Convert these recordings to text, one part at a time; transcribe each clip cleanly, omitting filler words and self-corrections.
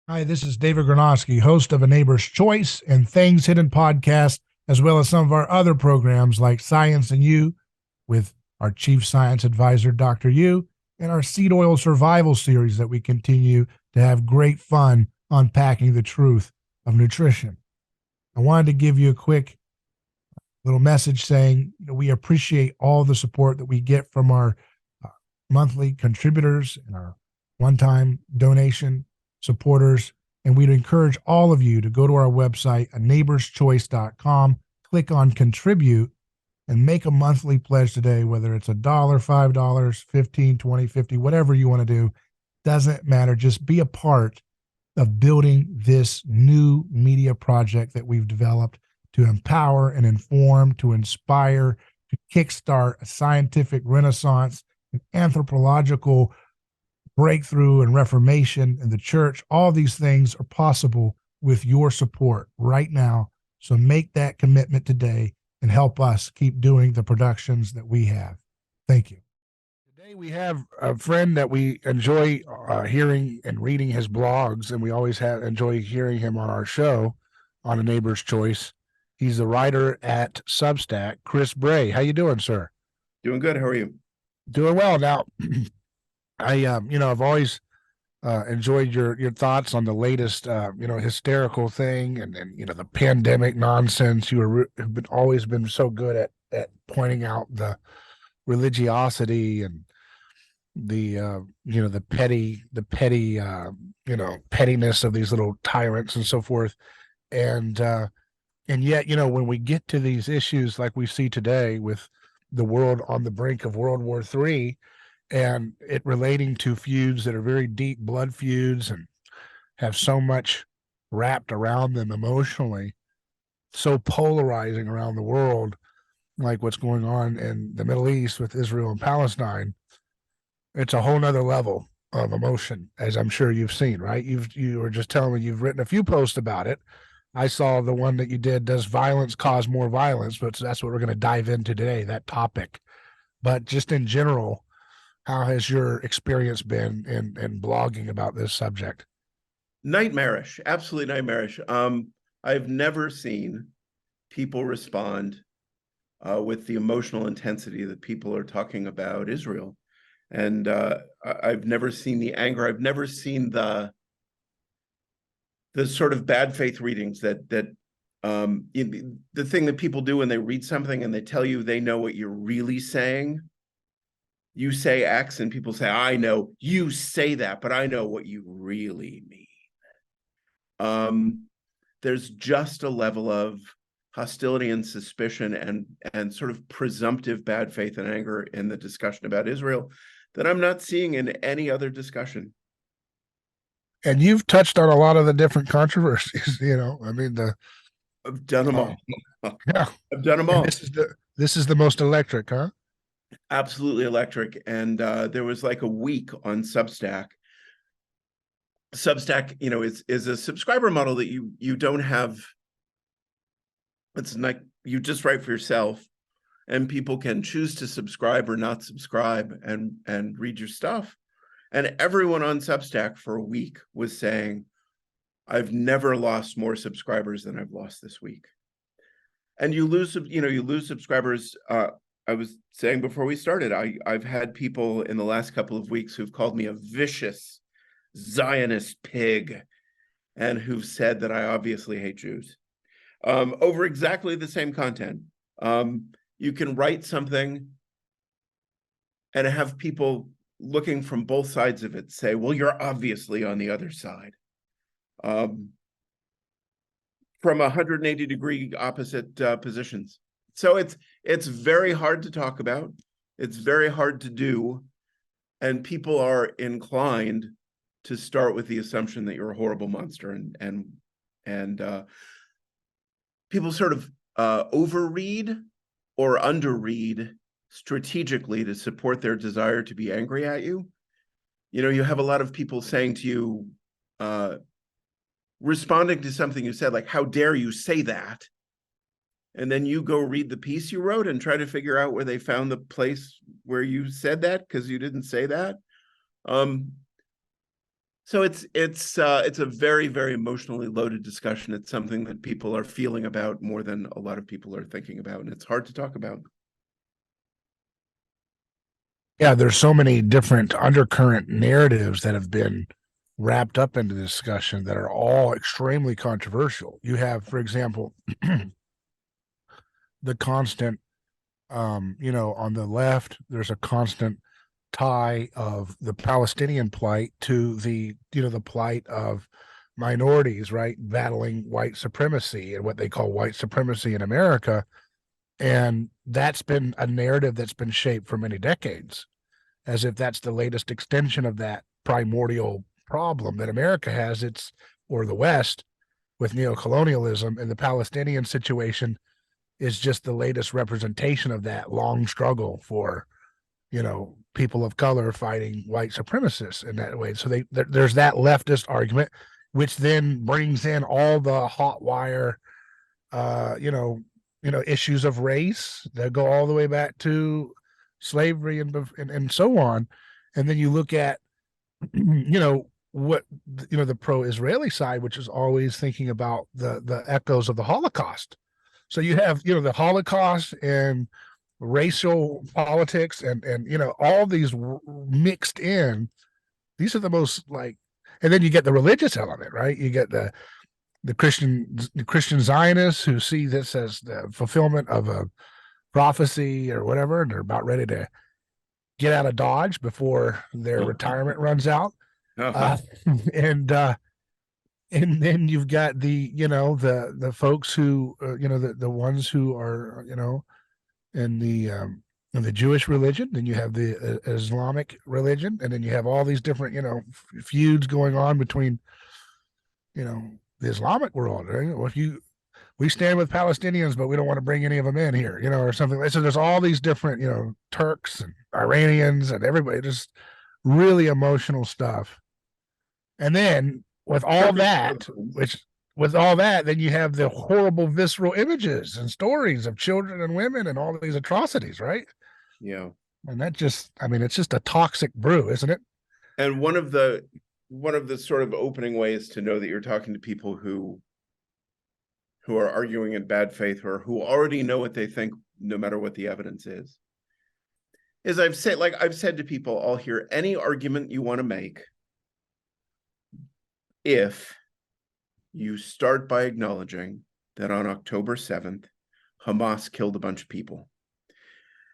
Hi, this is David Gornoski, host of A Neighbor's Choice and Things Hidden podcast, as well as some of our other programs like Science and You with our chief science advisor, Dr. Yu, and our seed oil survival series that we continue to have great fun unpacking the truth of nutrition. I wanted to give you a quick little message saying we appreciate all the support that we get from our monthly contributors and our one-time donation supporters. And we'd encourage all of you to go to our website, aneighborschoice.com, click on contribute, and make a monthly pledge today, whether it's $1, $5, 15, 20, 50, whatever you want to do. Doesn't matter. Just be a part of building this new media project that we've developed to empower and inform, to inspire, to kickstart a scientific renaissance, an anthropological breakthrough and reformation in the church. All these things are possible with your support right now. So make that commitment today and help us keep doing the productions that we have. Thank you. Today we have a friend that we enjoy hearing and reading his blogs, and we always enjoy hearing him on our show on A Neighbor's Choice. He's the writer at Substack, Chris Bray. How you doing, sir? Doing good. How are you? Doing well. Now, I've always enjoyed your thoughts on the latest, hysterical thing and the pandemic nonsense. Have always been so good at pointing out the religiosity and the pettiness of these little tyrants and so forth. And yet, when we get to these issues like we see today with the world on the brink of World War III, and it relating to feuds that are very deep blood feuds and have so much wrapped around them emotionally, so polarizing around the world, like what's going on in the Middle East with Israel and Palestine. It's a whole nother level of emotion, as I'm sure you've seen, right? You were just telling me you've written a few posts about it. I saw the one that you did, Does Violence Cause More Violence? But that's what we're going to dive into today, that topic. But just in general, how has your experience been in blogging about this subject? Nightmarish, absolutely nightmarish. I've never seen people respond with the emotional intensity that people are talking about Israel. And I've never seen the anger. I've never seen the sort of bad faith readings that the thing that people do when they read something and they tell you they know what you're really saying. You say X and people say, I know you say that, but I know what you really mean. There's just a level of hostility and suspicion and sort of presumptive bad faith and anger in the discussion about Israel that I'm not seeing in any other discussion. And you've touched on a lot of the different controversies, I've done them all. Yeah. I've done them all. This is the most electric, huh? Absolutely electric. And there was like a week on Substack. Substack, is a subscriber model that you don't have. It's like you just write for yourself, and people can choose to subscribe or not subscribe and read your stuff. And everyone on Substack for a week was saying, I've never lost more subscribers than I've lost this week. And you lose subscribers. I was saying before we started, I've had people in the last couple of weeks who've called me a vicious Zionist pig and who've said that I obviously hate Jews over exactly the same content. You can write something and have people looking from both sides of it say, well, you're obviously on the other side. From 180-degree opposite positions. So it's very hard to talk about. It's very hard to do. And people are inclined to start with the assumption that you're a horrible monster. And people sort of overread or underread strategically to support their desire to be angry at you. You have a lot of people saying to you, responding to something you said, like, how dare you say that? And then you go read the piece you wrote and try to figure out where they found the place where you said that because you didn't say that. So So it's a very, very emotionally loaded discussion. It's something that people are feeling about more than a lot of people are thinking about, and it's hard to talk about. Yeah, there's so many different undercurrent narratives that have been wrapped up into the discussion that are all extremely controversial. You have, for example, the constant, on the left, there's a constant tie of the Palestinian plight to the plight of minorities, right? Battling white supremacy and what they call white supremacy in America. And that's been a narrative that's been shaped for many decades, as if that's the latest extension of that primordial problem that America has, or the West with neocolonialism, and the Palestinian situation is just the latest representation of that long struggle for, people of color fighting white supremacists in that way. So there's that leftist argument, which then brings in all the hot wire, issues of race that go all the way back to slavery and so on. And then you look at, what, the pro-Israeli side, which is always thinking about the echoes of the Holocaust. So you have, the Holocaust and racial politics and all these mixed in. These are the most and then you get the religious element, right? You get the Christian Zionists who see this as the fulfillment of a prophecy or whatever, and they're about ready to get out of Dodge before their retirement runs out. And then you've got the folks who the ones who are in the Jewish religion. Then you have the Islamic religion, and then you have all these different feuds going on between the Islamic world. Right? Well, we stand with Palestinians, but we don't want to bring any of them in here, or something like. So there's all these different Turks and Iranians and everybody, just really emotional stuff. And then with all that, then you have the horrible visceral images and stories of children and women and all these atrocities, right? Yeah. And that it's just a toxic brew, isn't it? And one of the sort of opening ways to know that you're talking to people who are arguing in bad faith or who already know what they think, no matter what the evidence is I've said to people, I'll hear any argument you want to make if you start by acknowledging that on October 7th, Hamas killed a bunch of people.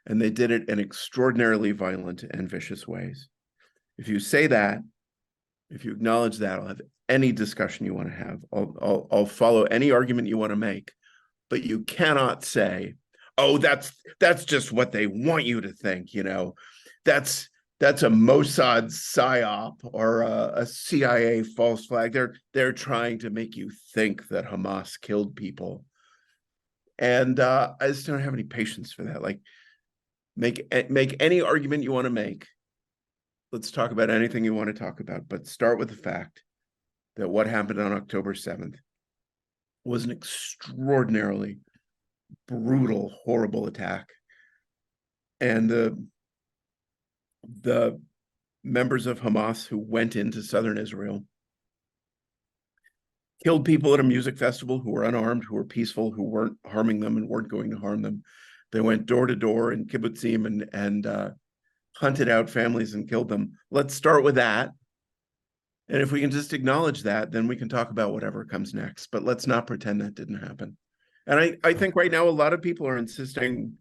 And they did it in extraordinarily violent and vicious ways. If you say that, if you acknowledge that, I'll have any discussion you want to have. I'll follow any argument you want to make. But you cannot say, oh, that's just what they want you to think, That's a Mossad psyop or a CIA false flag. They're trying to make you think that Hamas killed people, and I just don't have any patience for that. Make any argument you want to make. Let's talk about anything you want to talk about, but start with the fact that what happened on October 7th was an extraordinarily brutal, horrible attack, and the members of Hamas who went into southern Israel killed people at a music festival who were unarmed, who were peaceful, who weren't harming them and weren't going to harm them. They went door to door in kibbutzim and hunted out families and killed them. Let's start with that. And if we can just acknowledge that, then we can talk about whatever comes next. But let's not pretend that didn't happen. And I think right now a lot of people are insisting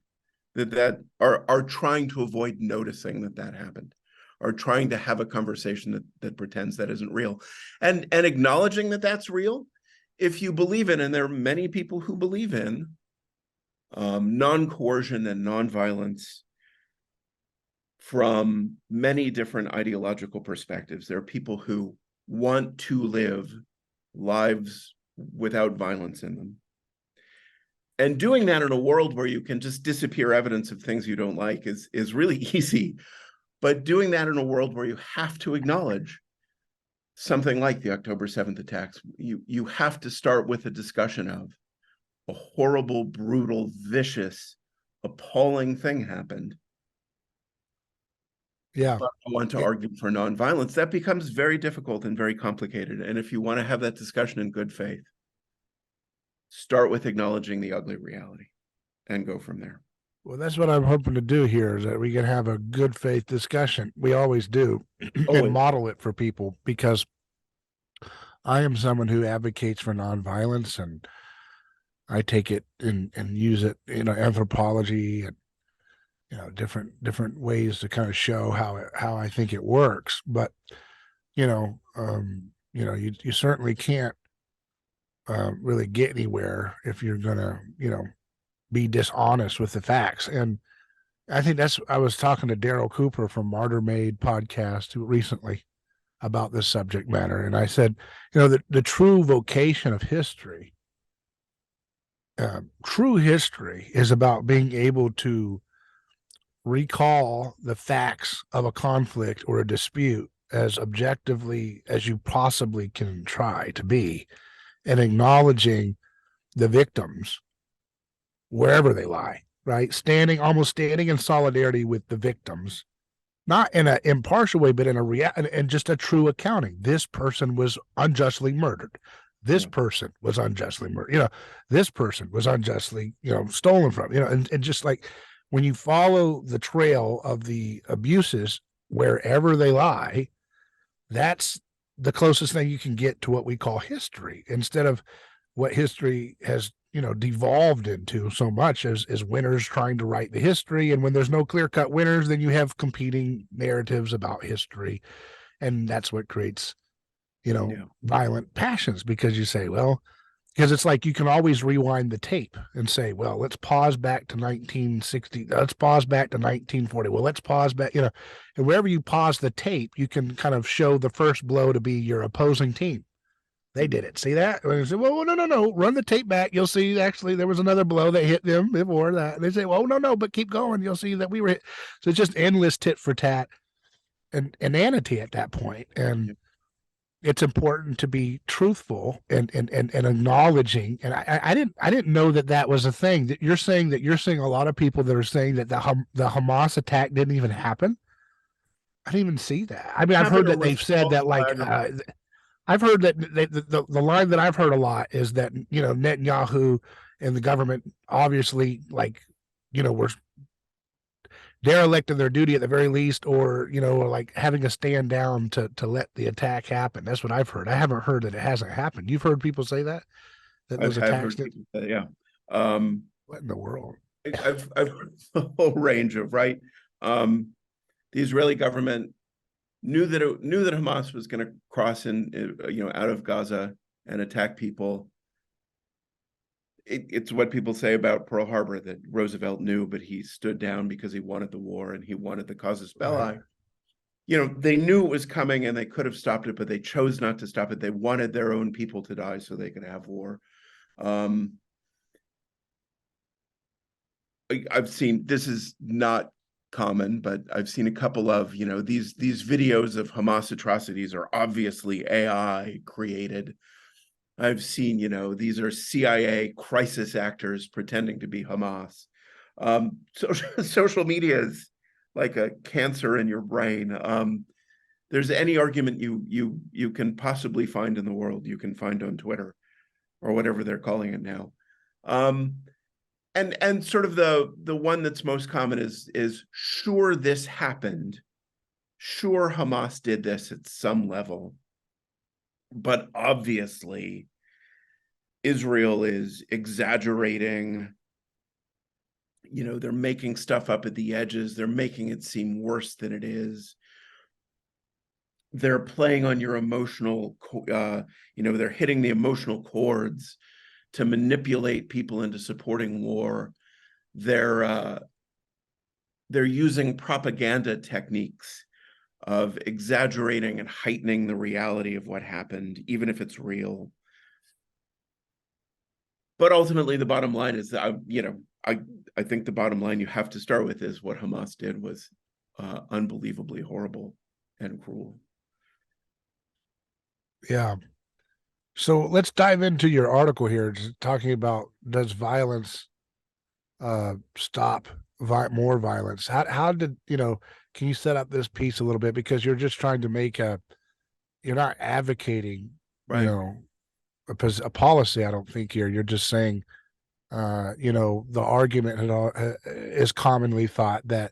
that are trying to avoid noticing that happened, are trying to have a conversation that pretends that isn't real, and acknowledging that that's real. If you believe in, and there are many people who believe in non-coercion and non-violence from many different ideological perspectives, there are people who want to live lives without violence in them. And doing that in a world where you can just disappear evidence of things you don't like is really easy. But doing that in a world where you have to acknowledge something like the October 7th attacks, you have to start with a discussion of a horrible, brutal, vicious, appalling thing happened. Yeah. want to argue for nonviolence, that becomes very difficult and very complicated. And if you want to have that discussion in good faith, start with acknowledging the ugly reality and go from there. Well, that's what I'm hoping to do here, is that we can have a good faith discussion. We always do, and model it for people, because I am someone who advocates for nonviolence, and I take it and use it, anthropology and different ways to kind of show how I think it works. But you certainly can't really get anywhere if you're gonna be dishonest with the facts. And I think I was talking to Daryl Cooper from Martyr Made podcast recently about this subject matter, and I said, the true vocation of history, true history, is about being able to recall the facts of a conflict or a dispute as objectively as you possibly can try to be, and acknowledging the victims wherever they lie, right? Almost standing in solidarity with the victims, not in an impartial way, but in and just a true accounting. This person was unjustly murdered. This person was unjustly murdered. This person was unjustly, stolen from, and just like, when you follow the trail of the abuses wherever they lie, that's the closest thing you can get to what we call history, instead of what history has, devolved into so much as winners trying to write the history. And when there's no clear-cut winners, then you have competing narratives about history. And that's what creates, violent passions, because you say, well, because it's like you can always rewind the tape and say, well, let's pause back to 1960. Let's pause back to 1940. Well, let's pause back, and wherever you pause the tape, you can kind of show the first blow to be your opposing team. They did it. See that? And they say, well, no. Run the tape back. You'll see actually there was another blow that hit them before that. And they say, well, no, but keep going. You'll see that we were hit. So it's just endless tit for tat and inanity at that point. And it's important to be truthful and acknowledging. And I didn't know that was a thing. That you're saying a lot of people that are saying that the Hamas attack didn't even happen. I didn't even see that. I mean, I've heard that they've said that, like, I've heard that the line that I've heard a lot is that, Netanyahu and the government obviously, like, were derelict in their duty at the very least, or, like having a stand down to let the attack happen. That's what I've heard. I haven't heard that it hasn't happened. You've heard people say that those attacks did? Yeah. What in the world? I've heard the whole range of, right. The Israeli government knew that Hamas was going to cross in, out of Gaza and attack people. It's what people say about Pearl Harbor, that Roosevelt knew, but he stood down because he wanted the war and he wanted the casus belli. Right. They knew it was coming and they could have stopped it, but they chose not to stop it. They wanted their own people to die so they could have war. I've seen, this is not common, but I've seen a couple of, these videos of Hamas atrocities are obviously AI created. I've seen, these are CIA crisis actors pretending to be Hamas. Social media is like a cancer in your brain. There's any argument you can possibly find in the world, you can find on Twitter or whatever they're calling it now. And sort of the one that's most common is sure, this happened. Sure, Hamas did this at some level. But obviously, Israel is exaggerating. They're making stuff up at the edges. They're making it seem worse than it is. They're playing on your emotional, they're hitting the emotional chords to manipulate people into supporting war. They're using propaganda techniques of exaggerating and heightening the reality of what happened, even if it's real. But ultimately, the bottom line is, I think the bottom line you have to start with is what Hamas did was unbelievably horrible and cruel. Yeah. So let's dive into your article here, talking about, does violence stop more violence? How did, can you set up this piece a little bit, because you're just trying to make you're not advocating, Right. a policy. I don't think you're just saying, the argument is commonly thought that,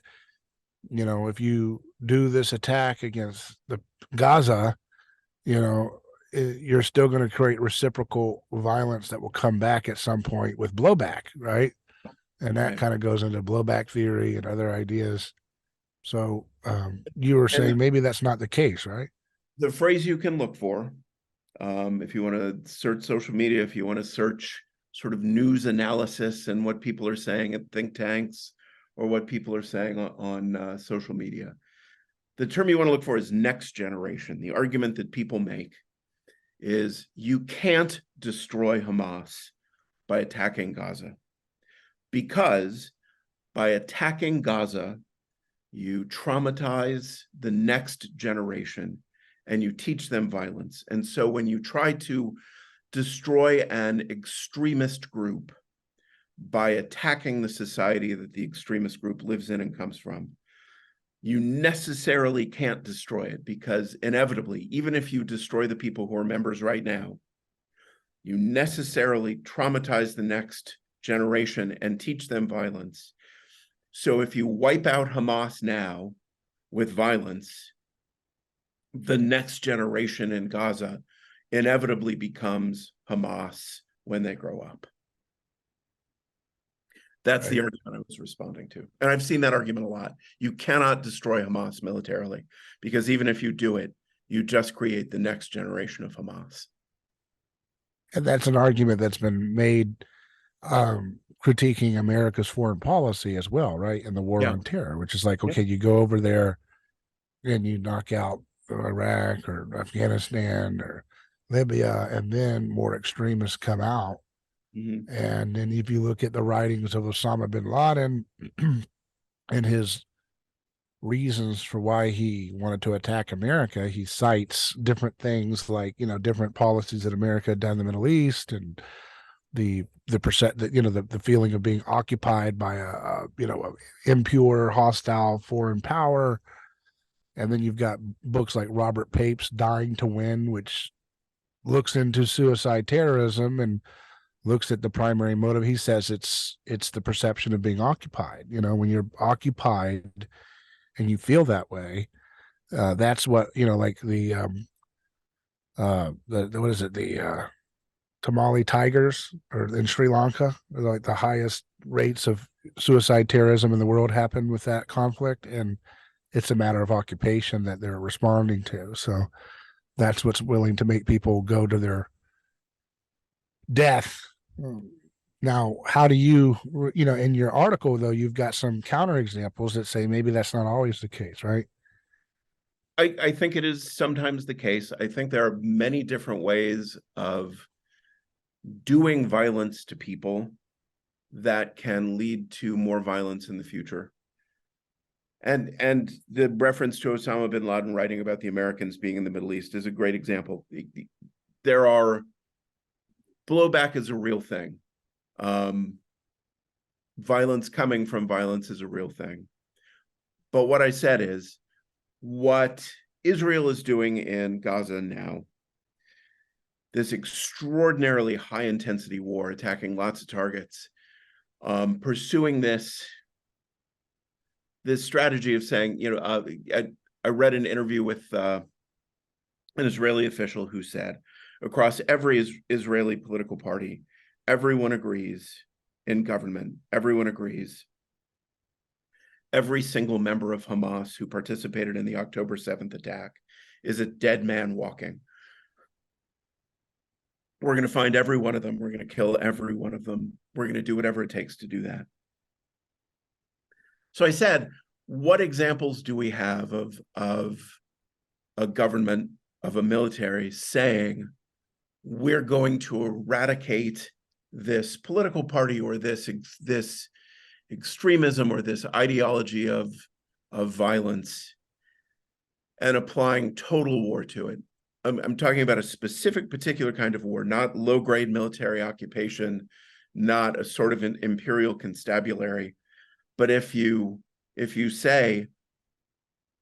if you do this attack against the Gaza, you're still going to create reciprocal violence that will come back at some point with blowback, right? And that kind of goes into blowback theory and other ideas. So you were saying maybe that's not the case, right? The phrase you can look for, if you want to search social media, if you want to search sort of news analysis and what people are saying at think tanks or what people are saying on social media, the term you want to look for is next generation. The argument that people make is you can't destroy Hamas by attacking Gaza, because by attacking Gaza, you traumatize the next generation and you teach them violence. And so when you try to destroy an extremist group by attacking the society that the extremist group lives in and comes from, you necessarily can't destroy it, because inevitably, even if you destroy the people who are members right now, you necessarily traumatize the next generation and teach them violence. So if you wipe out Hamas now with violence, the next generation in Gaza inevitably becomes Hamas when they grow up. That's the argument I was responding to. And I've seen that argument a lot. You cannot destroy Hamas militarily, because even if you do it, you just create the next generation of Hamas. And that's an argument that's been made critiquing America's foreign policy as well, right? And the war on terror, which is like, okay, you go over there and you knock out Iraq or Afghanistan or Libya, and then more extremists come out. Mm-hmm. And then if you look at the writings of Osama bin Laden and his reasons for why he wanted to attack America, he cites different things like, different policies that America had done in the Middle East, and the feeling of being occupied by a impure, hostile foreign power. And then you've got books like Robert Pape's Dying to Win, which looks into suicide terrorism and looks at the primary motive. He says it's the perception of being occupied. When you're occupied and you feel that way, that's what, like the what is it? The Tamale tigers, or in Sri Lanka, like the highest rates of suicide terrorism in the world happened with that conflict. And it's a matter of occupation that they're responding to. So that's what's willing to make people go to their death. Now, how do you, in your article, though, you've got some counterexamples that say maybe that's not always the case, right? I think it is sometimes the case. I think there are many different ways of doing violence to people that can lead to more violence in the future. And the reference to Osama bin Laden writing about the Americans being in the Middle East is a great example. Blowback is a real thing. Violence coming from violence is a real thing. But what I said is, what Israel is doing in Gaza now, this extraordinarily high intensity war, attacking lots of targets, pursuing this strategy of saying, I read an interview with an Israeli official who said, across every Israeli political party, everyone agrees in government, everyone agrees. Every single member of Hamas who participated in the October 7th attack is a dead man walking. We're going to find every one of them. We're going to kill every one of them. We're going to do whatever it takes to do that. So I said, what examples do we have of a government, of a military saying, we're going to eradicate this political party or this extremism or this ideology of violence, and applying total war to it? I'm talking about a specific particular kind of war, not low-grade military occupation, not a sort of an imperial constabulary. But if you say,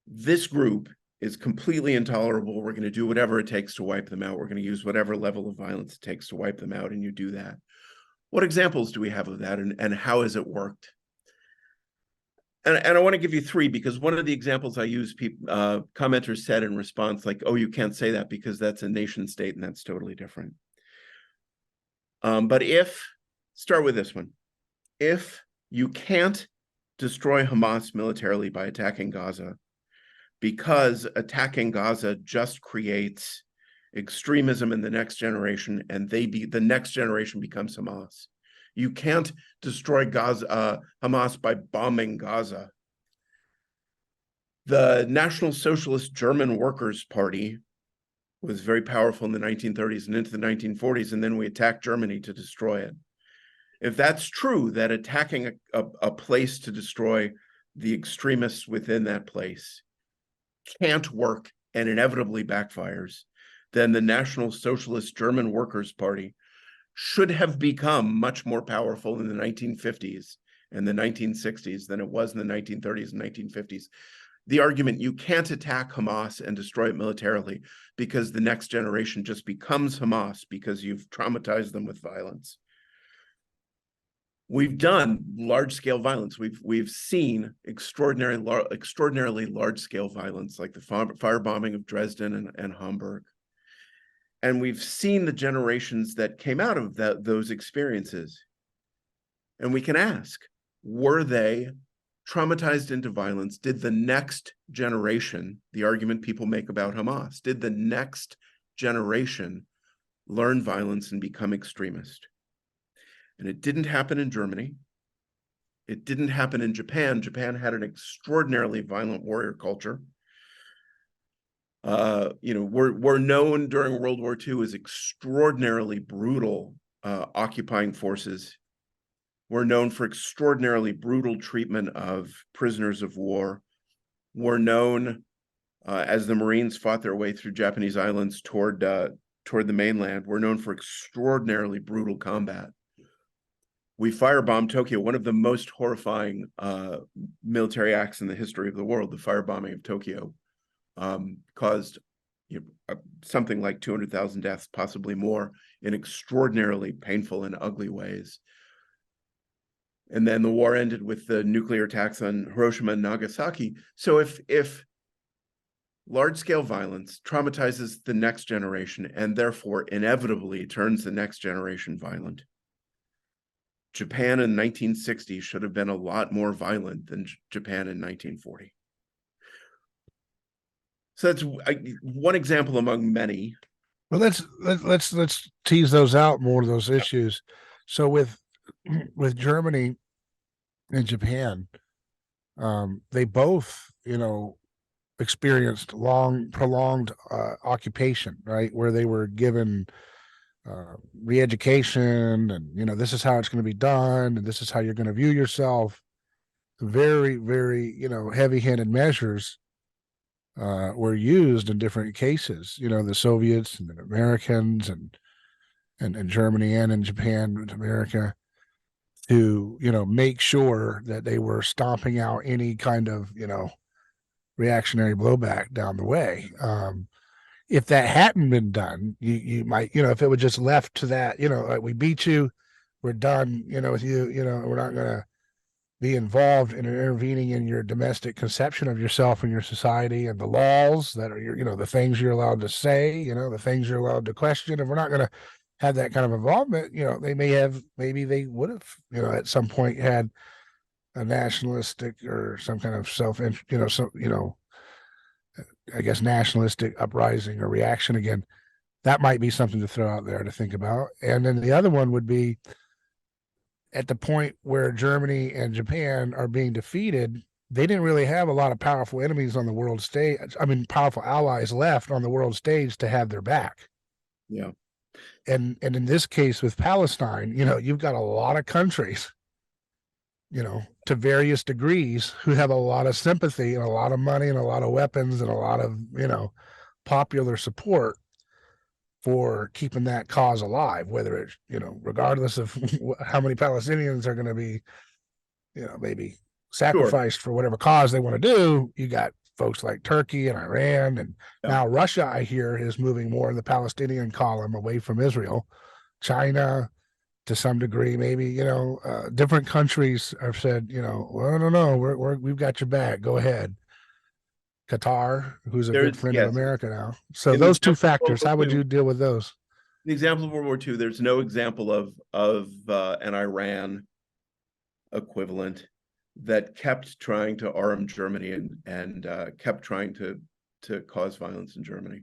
this group is completely intolerable. We're going to do whatever it takes to wipe them out. We're going to use whatever level of violence it takes to wipe them out, and you do that. What examples do we have of that, and how has it worked? And I want to give you three, because one of the examples I use, commenters said in response, like, oh, you can't say that because that's a nation state, and that's totally different. But start with this one. If you can't destroy Hamas militarily by attacking Gaza, because attacking Gaza just creates extremism in the next generation, and the next generation becomes Hamas. You can't destroy Hamas by bombing Gaza. The National Socialist German Workers' Party was very powerful in the 1930s and into the 1940s, and then we attacked Germany to destroy it. If that's true, that attacking a place to destroy the extremists within that place can't work and inevitably backfires, then the National Socialist German Workers' Party should have become much more powerful in the 1950s and the 1960s than it was in the 1930s and 1950s. The argument, you can't attack Hamas and destroy it militarily because the next generation just becomes Hamas because you've traumatized them with violence. We've done large-scale violence. We've seen extraordinarily large-scale violence, like the firebombing of Dresden and Hamburg. And we've seen the generations that came out of those experiences. And we can ask, were they traumatized into violence? Did the next generation, the argument people make about Hamas, did the next generation learn violence and become extremist? And it didn't happen in Germany. It didn't happen in Japan. Japan had an extraordinarily violent warrior culture. We're known during World War II as extraordinarily brutal occupying forces. We're known for extraordinarily brutal treatment of prisoners of war. We're known, as the Marines fought their way through Japanese islands toward the mainland, we're known for extraordinarily brutal combat. We firebombed Tokyo, one of the most horrifying military acts in the history of the world. The firebombing of Tokyo caused something like 200,000 deaths, possibly more, in extraordinarily painful and ugly ways. And then the war ended with the nuclear attacks on Hiroshima and Nagasaki. So if large-scale violence traumatizes the next generation and therefore inevitably turns the next generation violent, Japan in 1960 should have been a lot more violent than Japan in 1940. So that's one example among many. Well, let's tease those out more, those issues. So with Germany and Japan, they both, experienced prolonged occupation, right, where they were given re-education, and this is how it's going to be done, and this is how you're going to view yourself. Very, very, heavy-handed measures were used in different cases. The Soviets and the Americans and Germany and in Japan and America, to make sure that they were stomping out any kind of reactionary blowback down the way. If that hadn't been done, you might, if it was just left to that, like, we beat you, we're done, with you, we're not going to be involved in intervening in your domestic conception of yourself and your society and the laws that are the things you're allowed to say, the things you're allowed to question. If we're not going to have that kind of involvement, maybe they would have, at some point had a nationalistic or some kind of I guess nationalistic uprising or reaction again. That might be something to throw out there to think about. And then the other one would be, at the point where Germany and Japan are being defeated, they didn't really have a lot of powerful enemies on the world stage. I mean, powerful allies left on the world stage to have their back. Yeah. And in this case with Palestine, you've got a lot of countries, to various degrees, who have a lot of sympathy and a lot of money and a lot of weapons and a lot of, popular support for keeping that cause alive, whether it's, regardless of how many Palestinians are going to be, maybe sacrificed for whatever cause they want to do. You got folks like Turkey and Iran, and now Russia, I hear, is moving more in the Palestinian column away from Israel. China, to some degree, maybe, different countries have said, well, no, we've got your back. Go ahead. Qatar, who's a good friend of America now. So those two factors, how would you deal with those? The example of World War II, there's no example of an Iran equivalent that kept trying to arm Germany and kept trying to cause violence in Germany.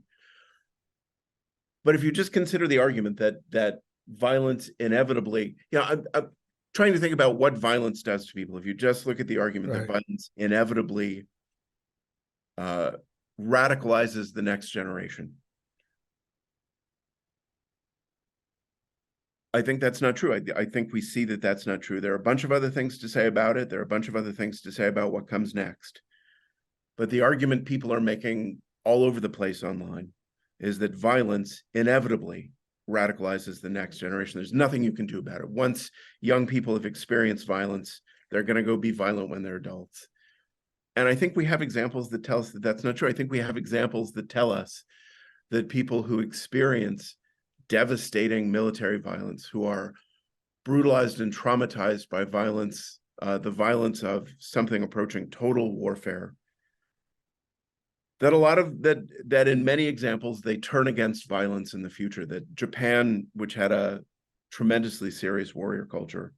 But if you just consider the argument that violence inevitably, I'm trying to think about what violence does to people. If you just look at the argument that violence inevitably radicalizes the next generation, I think that's not true. I think we see that that's not true. There are a bunch of other things to say about it. There are a bunch of other things to say about what comes next. But the argument people are making all over the place online is that violence inevitably radicalizes the next generation. There's nothing you can do about it. Once young people have experienced violence, they're going to go be violent when they're adults. And I think we have examples that tell us that that's not true. I think we have examples that tell us that people who experience devastating military violence, who are brutalized and traumatized by violence, the violence of something approaching total warfare, that in many examples, they turn against violence in the future. That Japan, which had a tremendously serious warrior culture,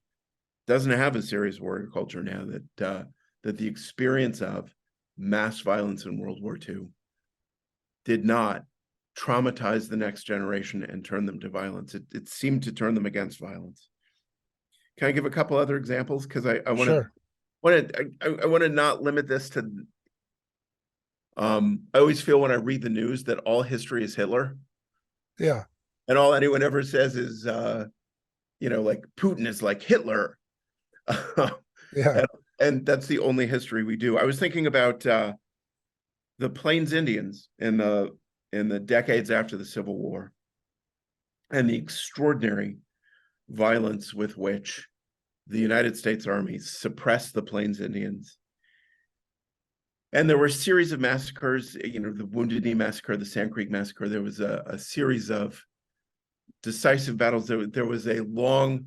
doesn't have a serious warrior culture now. That the experience of mass violence in World War II did not traumatize the next generation and turn them to violence. It seemed to turn them against violence. Can I give a couple other examples? Because I want to not limit this to. I always feel when I read the news that all history is Hitler. Yeah. And all anyone ever says is, like Putin is like Hitler. Yeah. And that's the only history we do. I was thinking about the Plains Indians in the decades after the Civil War and the extraordinary violence with which the United States Army suppressed the Plains Indians. And there were a series of massacres, the Wounded Knee Massacre, the Sand Creek Massacre. There was a series of decisive battles. There was a long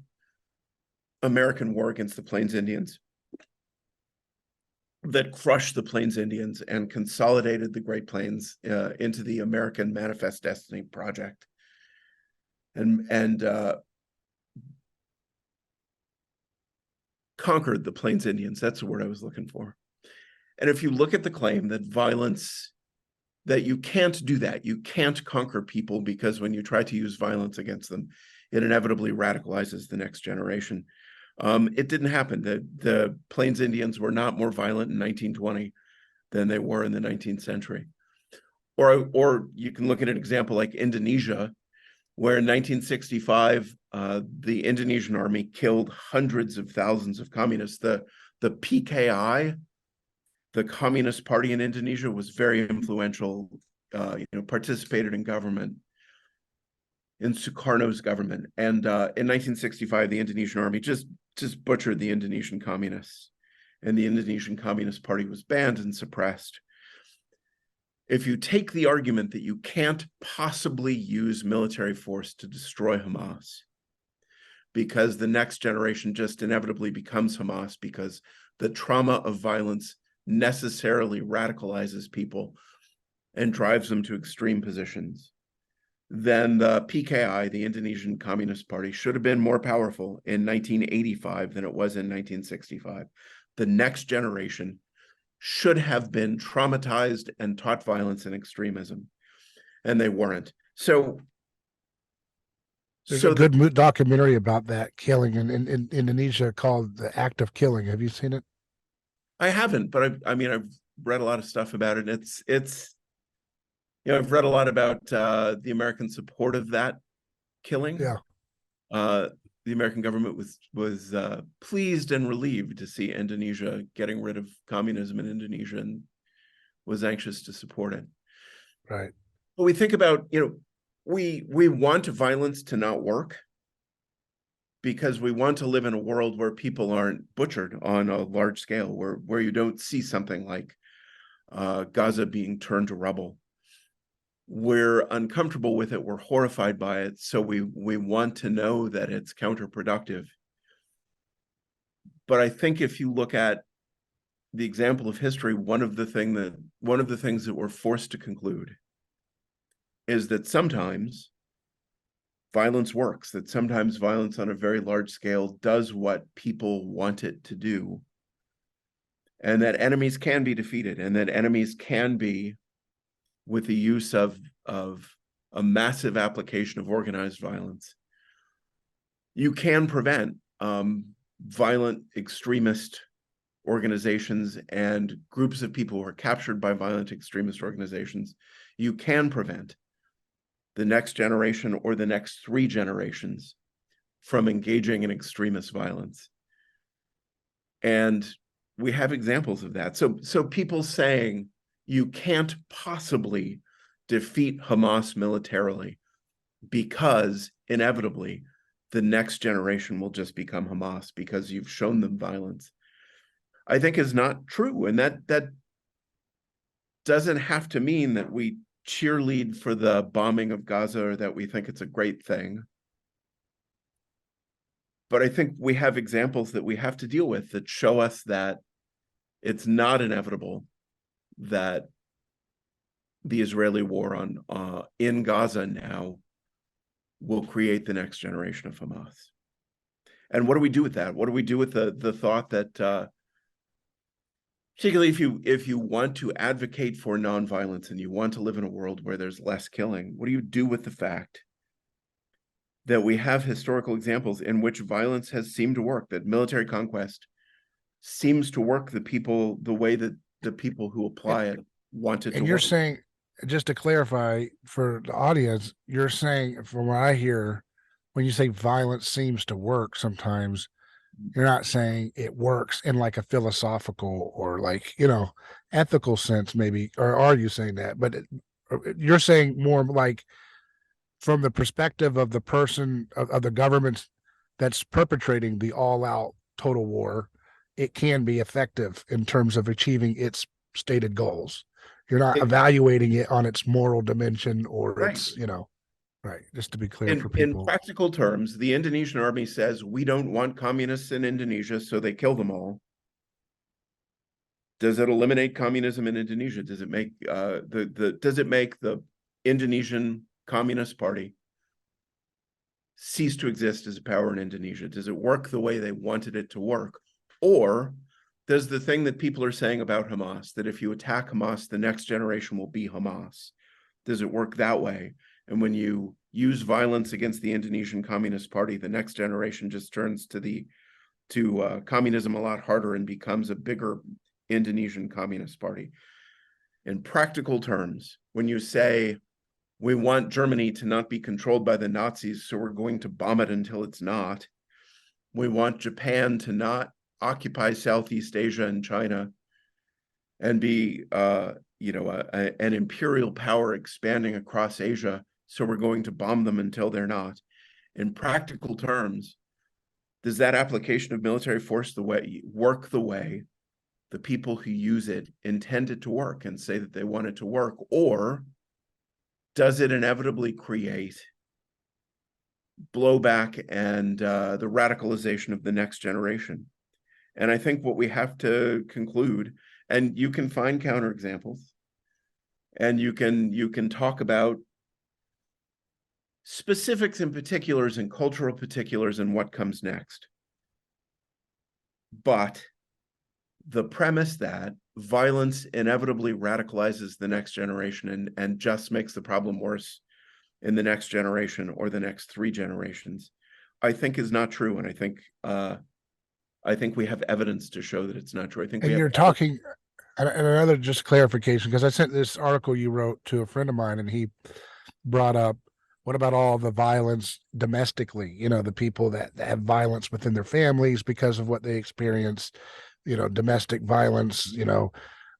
American war against the Plains Indians that crushed the Plains Indians and consolidated the Great Plains into the American Manifest Destiny Project. And conquered the Plains Indians. That's the word I was looking for. And if you look at the claim that violence, that you can't do that, you can't conquer people because when you try to use violence against them, it inevitably radicalizes the next generation. It didn't happen. The Plains Indians were not more violent in 1920 than they were in the 19th century. Or you can look at an example like Indonesia, where in 1965, the Indonesian army killed hundreds of thousands of communists. The PKI, the Communist Party in Indonesia, was very influential, participated in government, in Sukarno's government. And in 1965, the Indonesian army just butchered the Indonesian communists, and the Indonesian Communist Party was banned and suppressed. If you take the argument that you can't possibly use military force to destroy Hamas, because the next generation just inevitably becomes Hamas, because the trauma of violence necessarily radicalizes people and drives them to extreme positions, then the PKI, the Indonesian Communist Party, should have been more powerful in 1985 than it was in 1965. The next generation should have been traumatized and taught violence and extremism, and they weren't. So there's a good documentary about that killing in Indonesia called The Act of Killing. Have you seen it? I haven't, but I've read a lot of stuff about it. It's I've read a lot about the American support of that killing. Yeah. The American government was pleased and relieved to see Indonesia getting rid of communism in Indonesia and was anxious to support it. Right. But we think about, we want violence to not work because we want to live in a world where people aren't butchered on a large scale, where you don't see something like Gaza being turned to rubble. We're uncomfortable with it. We're horrified by it. So we want to know that it's counterproductive. But I think if you look at the example of history, one of the things that we're forced to conclude is that sometimes violence works, that sometimes violence on a very large scale does what people want it to do, and that enemies can be defeated, and that enemies can be, with the use of a massive application of organized violence, you can prevent violent extremist organizations and groups of people who are captured by violent extremist organizations. You can prevent the next generation or the next 3 generations from engaging in extremist violence. And we have examples of that. So people saying you can't possibly defeat Hamas militarily because inevitably the next generation will just become Hamas because you've shown them violence, I think is not true. And that doesn't have to mean that we cheerlead for the bombing of Gaza or that we think it's a great thing. But I think we have examples that we have to deal with that show us that it's not inevitable that the Israeli war in Gaza now will create the next generation of Hamas. And what do we do with that? What do we do with the thought that particularly if you want to advocate for nonviolence and you want to live in a world where there's less killing, what do you do with the fact that we have historical examples in which violence has seemed to work, that military conquest seems to work the way that the people who apply it want it to work? And you're saying, just to clarify for the audience, you're saying, from what I hear, when you say violence seems to work sometimes, you're not saying it works in like a philosophical or like, ethical sense, maybe, or are you saying that? But you're saying more like from the perspective of the person, of the government that's perpetrating the all-out total war, it can be effective in terms of achieving its stated goals. You're not evaluating it on its moral dimension or right. its, right. Just to be clear for people. In practical terms, the Indonesian army says, we don't want communists in Indonesia, so they kill them all. Does it eliminate communism in Indonesia? Does it make the Indonesian Communist Party cease to exist as a power in Indonesia? Does it work the way they wanted it to work? Or does the thing that people are saying about Hamas, that if you attack Hamas, the next generation will be Hamas, does it work that way? And when you use violence against the Indonesian Communist Party, the next generation just turns to communism a lot harder and becomes a bigger Indonesian Communist Party. In practical terms, when you say, we want Germany to not be controlled by the Nazis, so we're going to bomb it until it's not. We want Japan to not occupy Southeast Asia and China and be an imperial power expanding across Asia, so we're going to bomb them until they're not. In practical terms, does that application of military force work the way the people who use it intend it to work and say that they want it to work? Or does it inevitably create blowback and the radicalization of the next generation? And I think what we have to conclude, and you can find counterexamples, and you can talk about specifics and particulars and cultural particulars and what comes next. But the premise that violence inevitably radicalizes the next generation and just makes the problem worse in the next generation or the next 3 generations, I think is not true. And I think we have evidence to show that it's not true. I think you're talking, and another just clarification, because I sent this article you wrote to a friend of mine, and he brought up, what about all the violence domestically? The people that have violence within their families because of what they experience, domestic violence,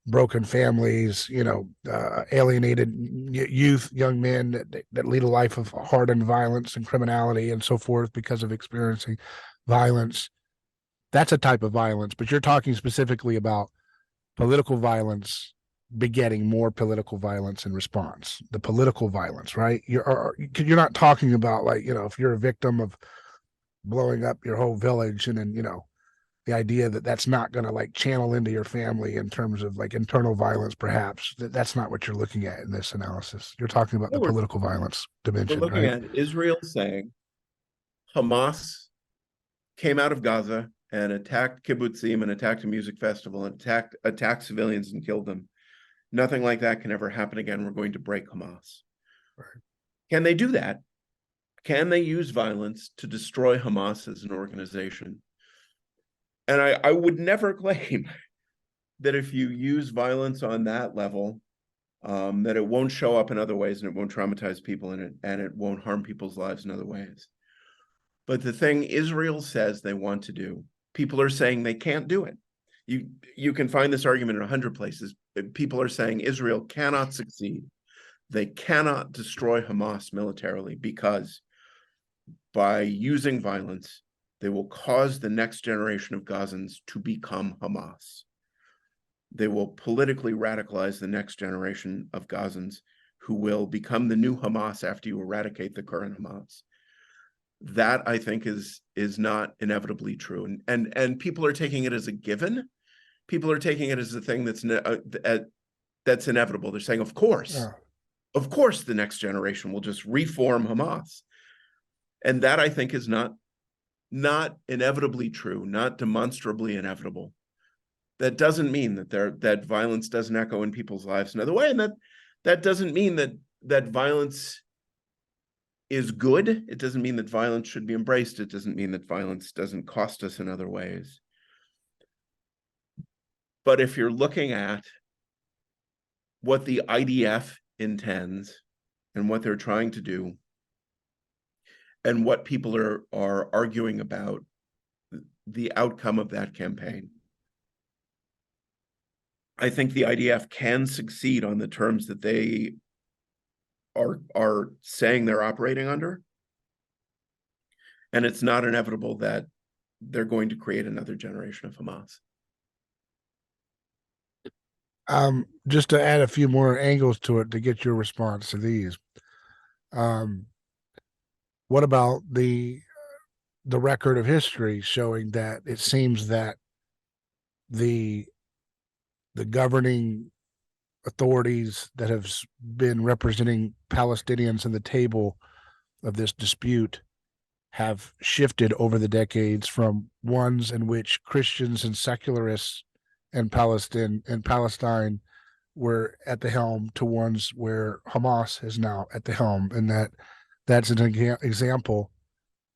broken families, alienated youth, young men that lead a life of hardened violence and criminality and so forth because of experiencing violence. That's a type of violence, but you're talking specifically about political violence begetting more political violence in response. The political violence, right? You're not talking about, like, if you're a victim of blowing up your whole village, and then the idea that that's not going to like channel into your family in terms of like internal violence, perhaps that's not what you're looking at in this analysis. You're talking about the political violence dimension. We're looking right? at Israel saying Hamas came out of Gaza and attacked kibbutzim and attacked a music festival and attacked civilians and killed them. Nothing like that can ever happen again. We're going to break Hamas. Right. Can they do that? Can they use violence to destroy Hamas as an organization? And I would never claim that if you use violence on that level, that it won't show up in other ways and it won't traumatize people and it won't harm people's lives in other ways. But the thing Israel says they want to do, people are saying they can't do it. You can find this argument in 100 places. People are saying Israel cannot succeed. They cannot destroy Hamas militarily because by using violence, they will cause the next generation of Gazans to become Hamas. They will politically radicalize the next generation of Gazans who will become the new Hamas after you eradicate the current Hamas. That, I think, is not inevitably true. And people are taking it as a given. People are taking it as a thing that's inevitable. They're saying, of course, the next generation will just reform Hamas. And that, I think, is not inevitably true, not demonstrably inevitable. That doesn't mean that violence doesn't echo in people's lives another way, and that doesn't mean that violence is good. It doesn't mean that violence should be embraced. It doesn't mean that violence doesn't cost us in other ways. But if you're looking at what the IDF intends and what they're trying to do, and what people are arguing about the outcome of that campaign, I think the IDF can succeed on the terms that they are saying they're operating under. And it's not inevitable that they're going to create another generation of Hamas. Just to add a few more angles to it to get your response to these. What about the record of history showing that it seems that the governing authorities that have been representing Palestinians in the table of this dispute have shifted over the decades from ones in which Christians and secularists in Palestine were at the helm to ones where Hamas is now at the helm, and that's an example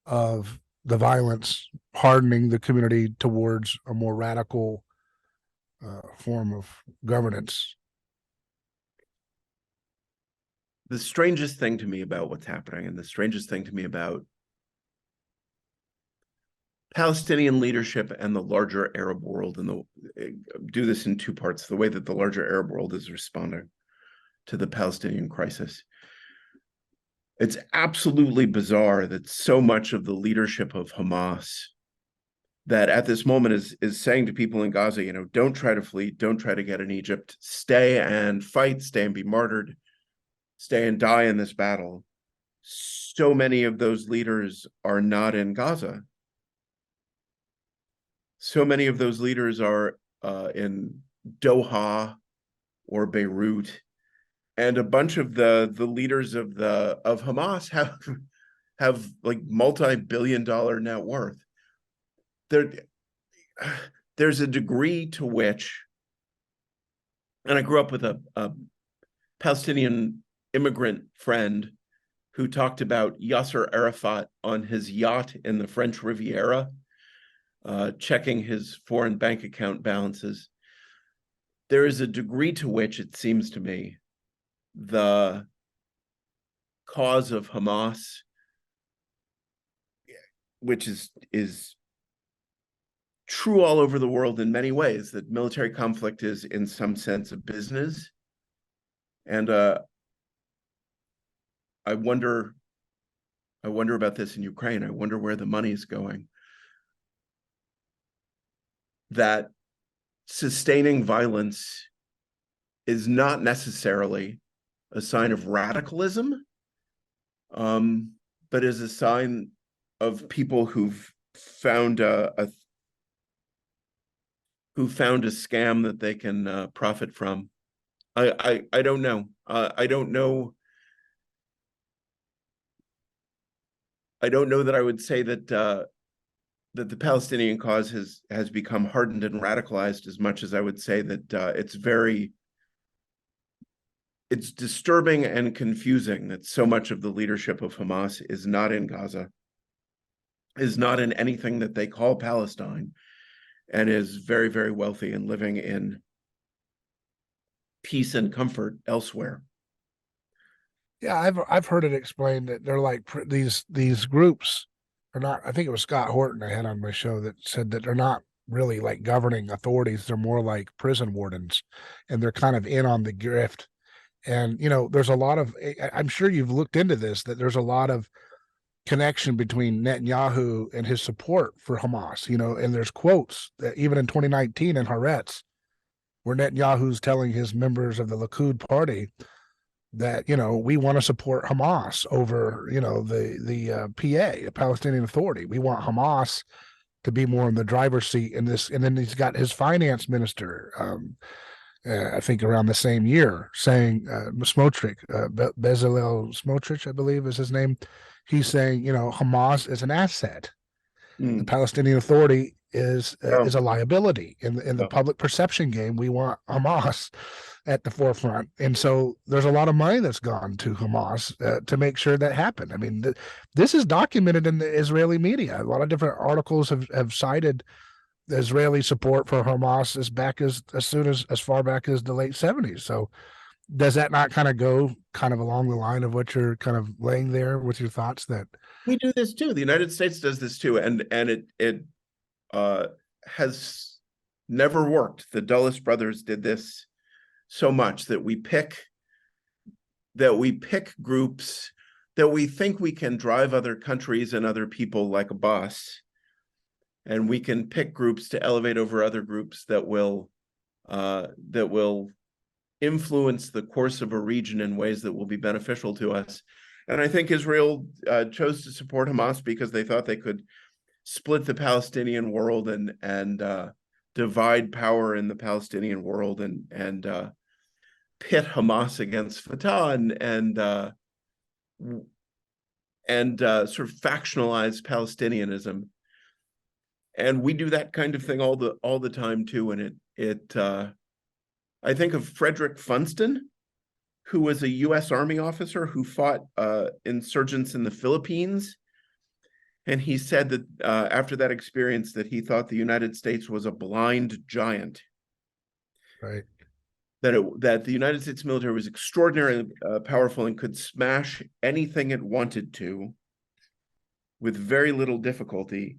of the violence hardening the community towards a more radical form of governance. The strangest thing to me about what's happening, and the strangest thing to me about Palestinian leadership and the larger Arab world, and do this in two parts, the way that the larger Arab world is responding to the Palestinian crisis. It's absolutely bizarre that so much of the leadership of Hamas that at this moment is saying to people in Gaza, don't try to flee, don't try to get in Egypt, stay and fight, stay and be martyred, stay and die in this battle. So many of those leaders are not in Gaza. So many of those leaders are in Doha or Beirut, and a bunch of the leaders of Hamas have like multi-billion-dollar net worth. There's a degree to which, and I grew up with a Palestinian immigrant friend who talked about Yasser Arafat on his yacht in the French Riviera, checking his foreign bank account balances. There is a degree to which it seems to me the cause of Hamas, which is true all over the world in many ways, that military conflict is in some sense a business. And I wonder about this in Ukraine. I wonder where the money is going. That sustaining violence is not necessarily a sign of radicalism, but is a sign of people who've found a scam that they can profit from. I don't know. I don't know. I don't know that I would say that that the Palestinian cause has become hardened and radicalized as much as I would say that it's disturbing and confusing that so much of the leadership of Hamas is not in Gaza, is not in anything that they call Palestine, and is very, very wealthy and living in peace and comfort elsewhere. Yeah, I've heard it explained that they're like these groups are not. I think it was Scott Horton I had on my show that said that they're not really like governing authorities. They're more like prison wardens, and they're kind of in on the grift. And there's a lot of. I'm sure you've looked into this. That there's a lot of connection between Netanyahu and his support for Hamas. And there's quotes that even in 2019 in Haaretz, where Netanyahu's telling his members of the Likud party that we want to support Hamas over the PA, the Palestinian Authority. We want Hamas to be more in the driver's seat in this. And then he's got his finance minister, I think around the same year, saying Smotrich, Bezalel Smotrich, I believe is his name. He's saying Hamas is an asset. The Palestinian Authority is a liability in the public perception game. We want Hamas at the forefront, and so there's a lot of money that's gone to Hamas to make sure that happened. I mean, this is documented in the Israeli media. A lot of different articles have cited the Israeli support for Hamas as far back as the late 70s. So does that not kind of go kind of along the line of what you're kind of laying there with your thoughts that we do this too? The United States does this too, and it has never worked. The Dulles brothers did this so much that we pick groups that we think we can drive other countries and other people like a bus, and we can pick groups to elevate over other groups that will influence the course of a region in ways that will be beneficial to us. And I think Israel chose to support Hamas because they thought they could split the Palestinian world and divide power in the Palestinian world and pit Hamas against Fatah and sort of factionalize Palestinianism. And we do that kind of thing all the time too. And I think of Frederick Funston, who was a U.S. Army officer who fought insurgents in the Philippines. And he said that after that experience that he thought the United States was a blind giant. right? That the United States military was extraordinarily powerful and could smash anything it wanted to with very little difficulty,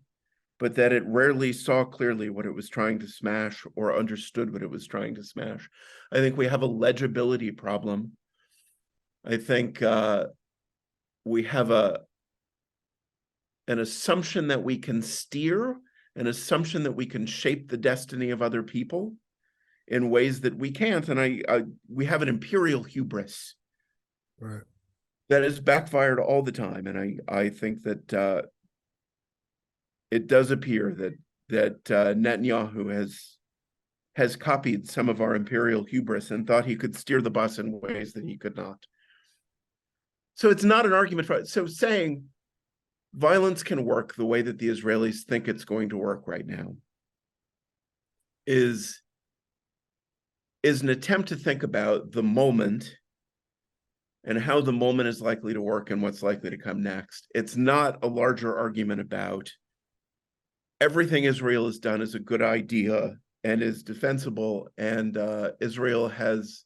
but that it rarely saw clearly what it was trying to smash or understood what it was trying to smash. I think we have a legibility problem. I think we have an assumption that we can steer, an assumption that we can shape the destiny of other people in ways that we can't. And we have an imperial hubris, Right, that has backfired all the time. And I think that it does appear that Netanyahu has copied some of our imperial hubris and thought he could steer the bus in ways that he could not. So it's not an argument for. So saying violence can work the way that the Israelis think it's going to work right now is an attempt to think about the moment and how the moment is likely to work and what's likely to come next. It's not a larger argument about everything Israel has done is a good idea and is defensible, and Israel has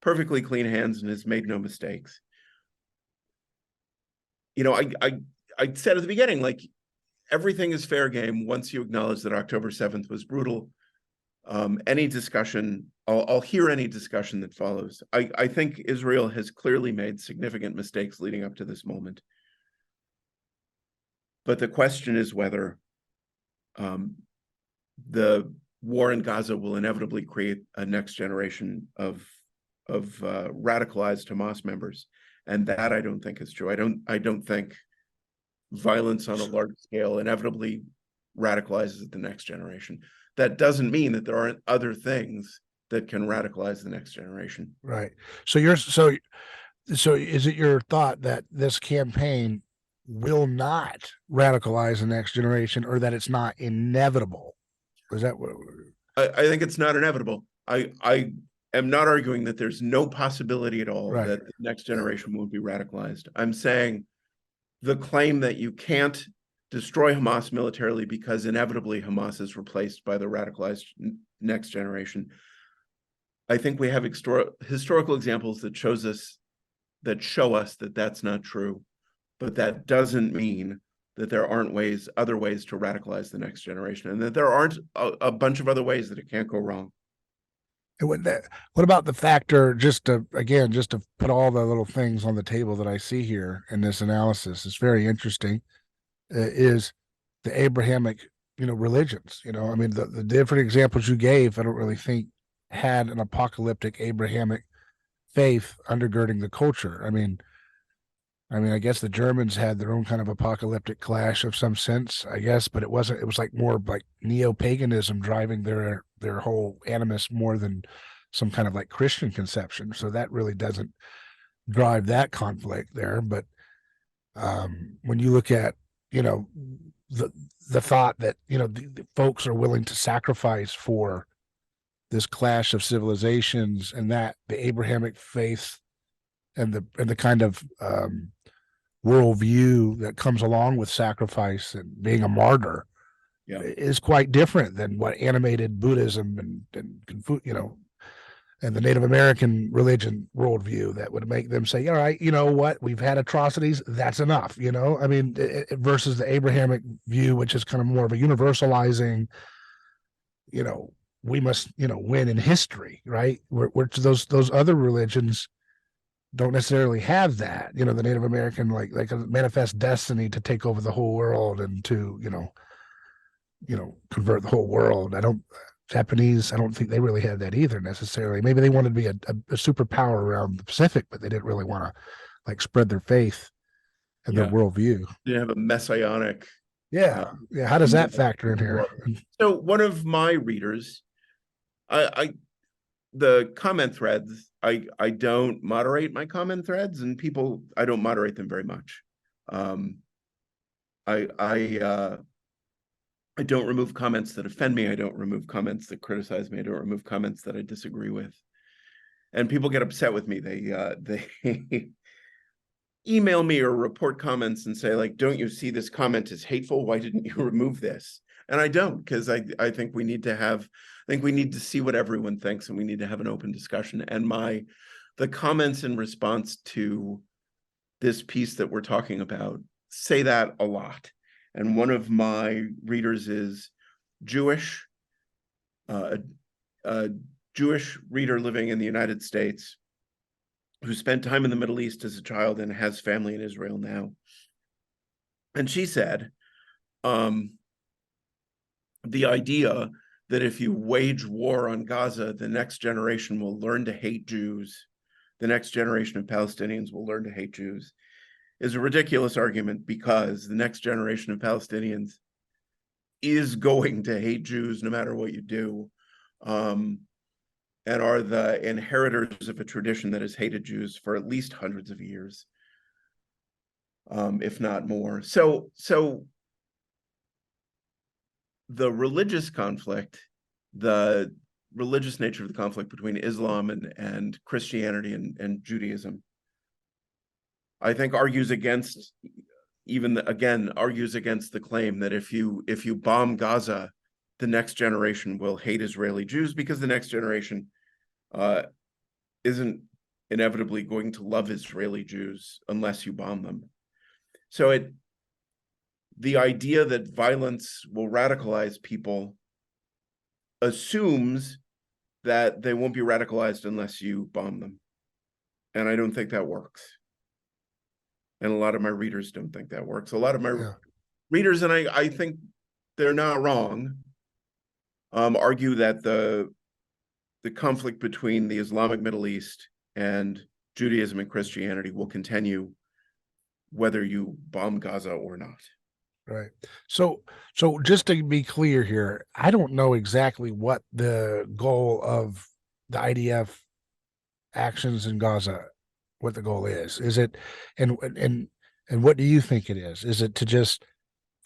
perfectly clean hands and has made no mistakes. I said at the beginning, like, everything is fair game once you acknowledge that October 7th was brutal. Any discussion, I'll hear any discussion that follows. I think Israel has clearly made significant mistakes leading up to this moment. But the question is whether the war in Gaza will inevitably create a next generation of radicalized Hamas members, and that I don't think is true. I don't think violence on a large scale inevitably radicalizes the next generation. That doesn't mean that there aren't other things that can radicalize the next generation. Right. So is it your thought that this campaign will not radicalize the next generation, or that it's not inevitable? Is that what? I think it's not inevitable. I am not arguing that there's no possibility at all Right. that the next generation won't be radicalized. I'm saying the claim that you can't destroy Hamas militarily because inevitably Hamas is replaced by the radicalized next generation. I think we have historical examples that show us that that's not true, but that doesn't mean that there aren't other ways to radicalize the next generation, and that there aren't a bunch of other ways that it can't go wrong. And what about the factor, just to put all the little things on the table that I see here in this analysis, it's very interesting, is the Abrahamic, religions. I mean, the different examples you gave, I don't really think had an apocalyptic Abrahamic faith undergirding the culture. I mean, I guess the Germans had their own kind of apocalyptic clash of some sense, I guess, but it wasn't. It was like more like neo-paganism driving their whole animus more than some kind of like Christian conception. So that really doesn't drive that conflict there. But when you look at, the thought that the folks are willing to sacrifice for this clash of civilizations, and that the Abrahamic faith and the kind of worldview that comes along with sacrifice and being a martyr is quite different than what animated Buddhism and and the Native American religion worldview that would make them say, all right, you know what, we've had atrocities, that's enough. I mean, versus the Abrahamic view, which is kind of more of a universalizing, we must, win in history, right? Which those other religions don't necessarily have that. The Native American, like a manifest destiny to take over the whole world and to, convert the whole world. Japanese, I don't think they really had that either necessarily. Maybe they wanted to be a superpower around the Pacific, but they didn't really want to like spread their faith and their worldview. They have a messianic. Yeah. How does that factor in here? So one of my readers, the comment threads, I don't moderate my comment threads, and I don't moderate them very much. I don't remove comments that offend me. I don't remove comments that criticize me. I don't remove comments that I disagree with. And people get upset with me. They email me or report comments and say, like, don't you see this comment is hateful? Why didn't you remove this? And I don't, because I think we need to see what everyone thinks, and we need to have an open discussion. And the comments in response to this piece that we're talking about say that a lot. And one of my readers is Jewish, a Jewish reader living in the United States who spent time in the Middle East as a child and has family in Israel now. And she said, the idea that if you wage war on Gaza, the next generation will learn to hate Jews, the next generation of Palestinians will learn to hate Jews, is a ridiculous argument, because the next generation of Palestinians is going to hate Jews no matter what you do, and are the inheritors of a tradition that has hated Jews for at least hundreds of years, if not more. So the religious conflict, the religious nature of the conflict between Islam and Christianity and Judaism, I think argues against the claim that if you bomb Gaza, the next generation will hate Israeli Jews, because the next generation isn't inevitably going to love Israeli Jews unless you bomb them. So the idea that violence will radicalize people assumes that they won't be radicalized unless you bomb them. And I don't think that works. And a lot of my readers don't think that works. A lot of my readers, and I think they're not wrong, argue that the conflict between the Islamic Middle East and Judaism and Christianity will continue whether you bomb Gaza or not. Right. So just to be clear here, I don't know exactly what the goal of the IDF actions in Gaza, what the goal is. Is it, and what do you think it is? Is it to just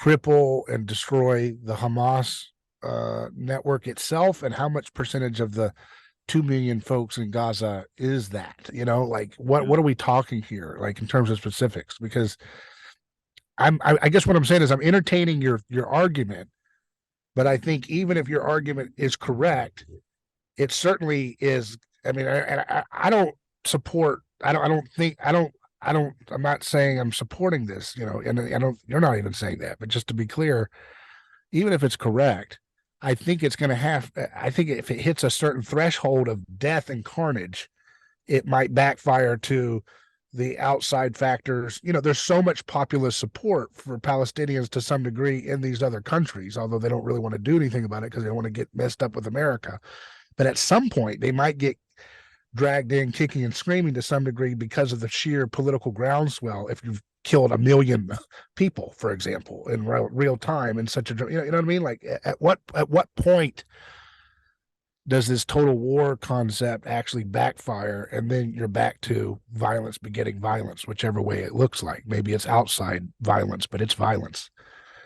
cripple and destroy the Hamas network itself? And how much percentage of the 2 million folks in Gaza is that? Like what are we talking here, like in terms of specifics? Because I guess what I'm saying is I'm entertaining your argument, but I think even if your argument is correct, it certainly is. I mean, I don't support. I'm not saying I'm supporting this, and I don't. You're not even saying that. But just to be clear, even if it's correct, I think it's going to have. I think if it hits a certain threshold of death and carnage, it might backfire to the outside factors. There's so much populist support for Palestinians to some degree in these other countries, although they don't really want to do anything about it because they don't want to get messed up with America. But at some point, they might get dragged in kicking and screaming to some degree because of the sheer political groundswell. If you've killed 1 million people, for example, in real time in such a, you know what I mean? Like at what point does this total war concept actually backfire, and then you're back to violence begetting violence, whichever way it looks like? Maybe it's outside violence, but it's violence.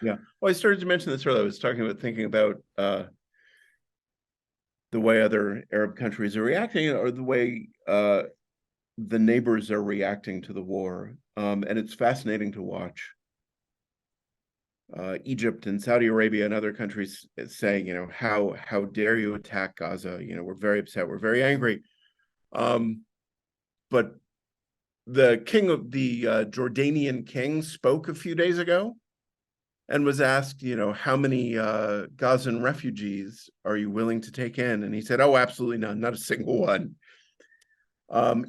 Yeah. Well, I started to mention this earlier. I was thinking about the way other Arab countries are reacting, or the way the neighbors are reacting to the war. And it's fascinating to watch Egypt and Saudi Arabia and other countries saying, how dare you attack Gaza? We're very upset. We're very angry. But the Jordanian king spoke a few days ago and was asked, how many Gazan refugees are you willing to take in? And he said, oh, absolutely none, not a single one.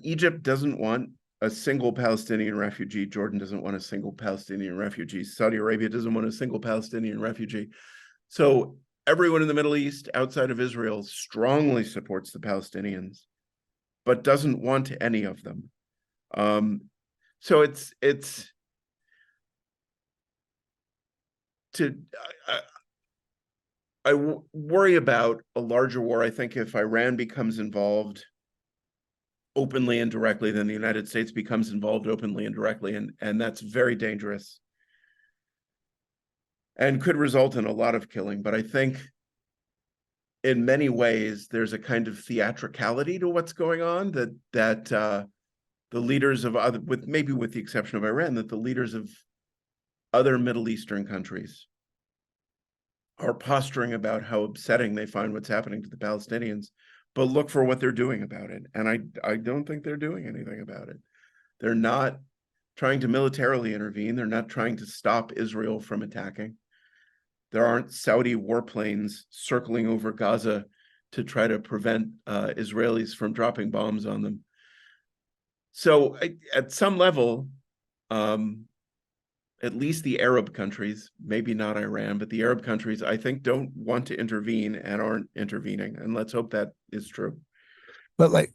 Egypt doesn't want a single Palestinian refugee. Jordan doesn't want a single Palestinian refugee. Saudi Arabia doesn't want a single Palestinian refugee. So everyone in the Middle East outside of Israel strongly supports the Palestinians, but doesn't want any of them. So I worry about a larger war. I think if Iran becomes involved openly and directly, then the United States becomes involved openly and directly, and that's very dangerous and could result in a lot of killing. But I think in many ways there's a kind of theatricality to what's going on that the leaders of other, with the exception of Iran, that the leaders of other Middle Eastern countries are posturing about how upsetting they find what's happening to the Palestinians, but look for what they're doing about it. And I don't think they're doing anything about it. They're not trying to militarily intervene. They're not trying to stop Israel from attacking. There aren't Saudi warplanes circling over Gaza to try to prevent Israelis from dropping bombs on them. So at some level, at least the Arab countries, maybe not Iran, but the Arab countries, I think, don't want to intervene and aren't intervening. And let's hope that is true. But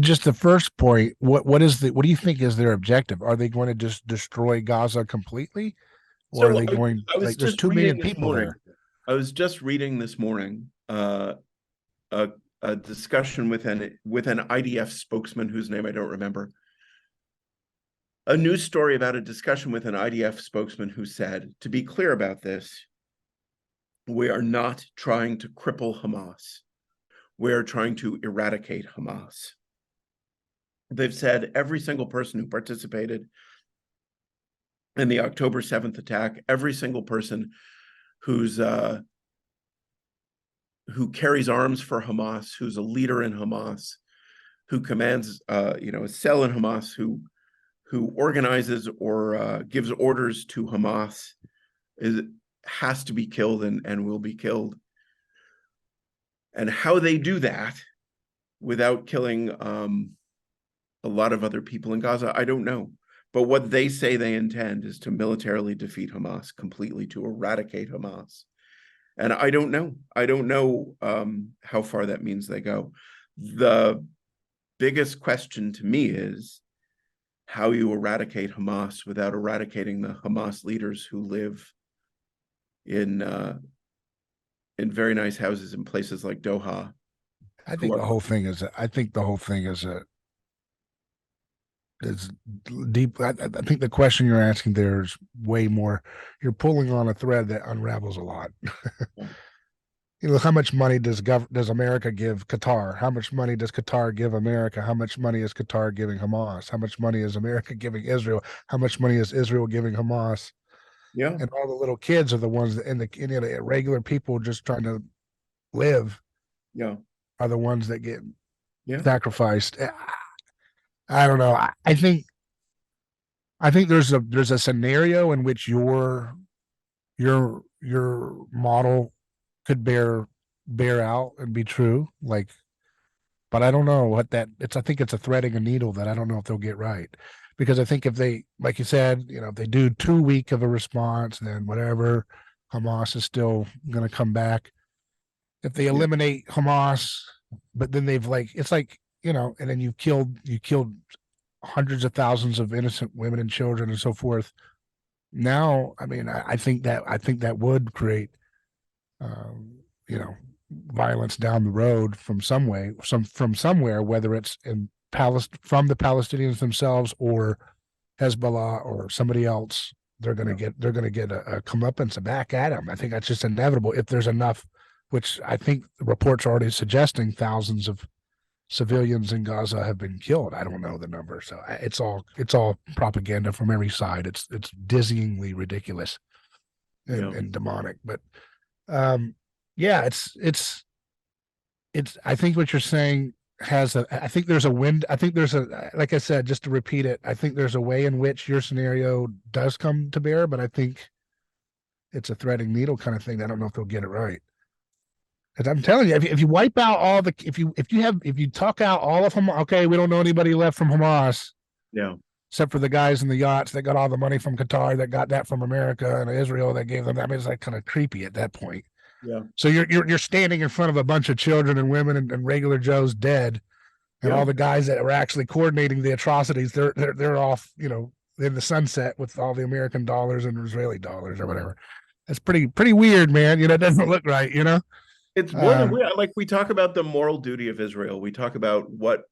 just the first point, what do you think is their objective? Are they going to just destroy Gaza completely? Or are they going, like, there's 2 million people there? I was just reading this morning a discussion with an IDF spokesman whose name I don't remember. A news story about a discussion with an IDF spokesman who said, to be clear about this, we are not trying to cripple Hamas. We're trying to eradicate Hamas. They've said every single person who participated in the October 7th attack, every single person who carries arms for Hamas, who's a leader in Hamas, who commands a cell in Hamas, who organizes or gives orders to Hamas has to be killed and will be killed. And how they do that without killing a lot of other people in Gaza, I don't know. But what they say they intend is to militarily defeat Hamas completely, to eradicate Hamas. And I don't know. I don't know how far that means they go. biggest question to me is how you eradicate Hamas without eradicating the Hamas leaders who live in very nice houses in places like Doha. I think the whole thing is deep. I think the question you're asking there is way more. You're pulling on a thread that unravels a lot. You know, how much money does America give Qatar? How much money does Qatar give America? How much money is Qatar giving Hamas? How much money is America giving Israel? How much money is Israel giving Hamas? Yeah. And all the little kids are the ones that, the regular people just trying to live. Yeah. Are the ones that get sacrificed. I don't know. I think there's a scenario in which your model could bear out and be true. Like, but I don't know what that it's. I think it's a threading a needle that I don't know if they'll get right. Because I think if they, like you said, if they do too weak of a response, then whatever, Hamas is still going to come back. If they eliminate Hamas, but then they've it's like, and then you killed hundreds of thousands of innocent women and children and so forth. Now, I mean, I think that would create, violence down the road from somewhere, whether it's from the Palestinians themselves or Hezbollah or somebody else. They're going to get a comeuppance back at them. I think that's just inevitable if there's enough, which I think the reports are already suggesting thousands of civilians in Gaza have been killed. I don't know the number, so it's all propaganda from every side. It's dizzyingly ridiculous and demonic. But it's I think what you're saying I think there's a wind. I think there's like I said, just to repeat it, I think there's a way in which your scenario does come to bear, but I think it's a threading needle kind of thing. I don't know if they'll get it right. Because I'm telling you, if you wipe out all the, if you tuck out all of Hamas, okay, we don't know anybody left from Hamas. Yeah. Except for the guys in the yachts that got all the money from Qatar, that got that from America and Israel that gave them that. I mean, it's like kind of creepy at that point. Yeah. So you're standing in front of a bunch of children and women and regular Joes dead, and all the guys that were actually coordinating the atrocities, they're off, in the sunset with all the American dollars and Israeli dollars or whatever. That's pretty weird, man. It doesn't look right. It's more than we like. We talk about the moral duty of Israel. We talk about what,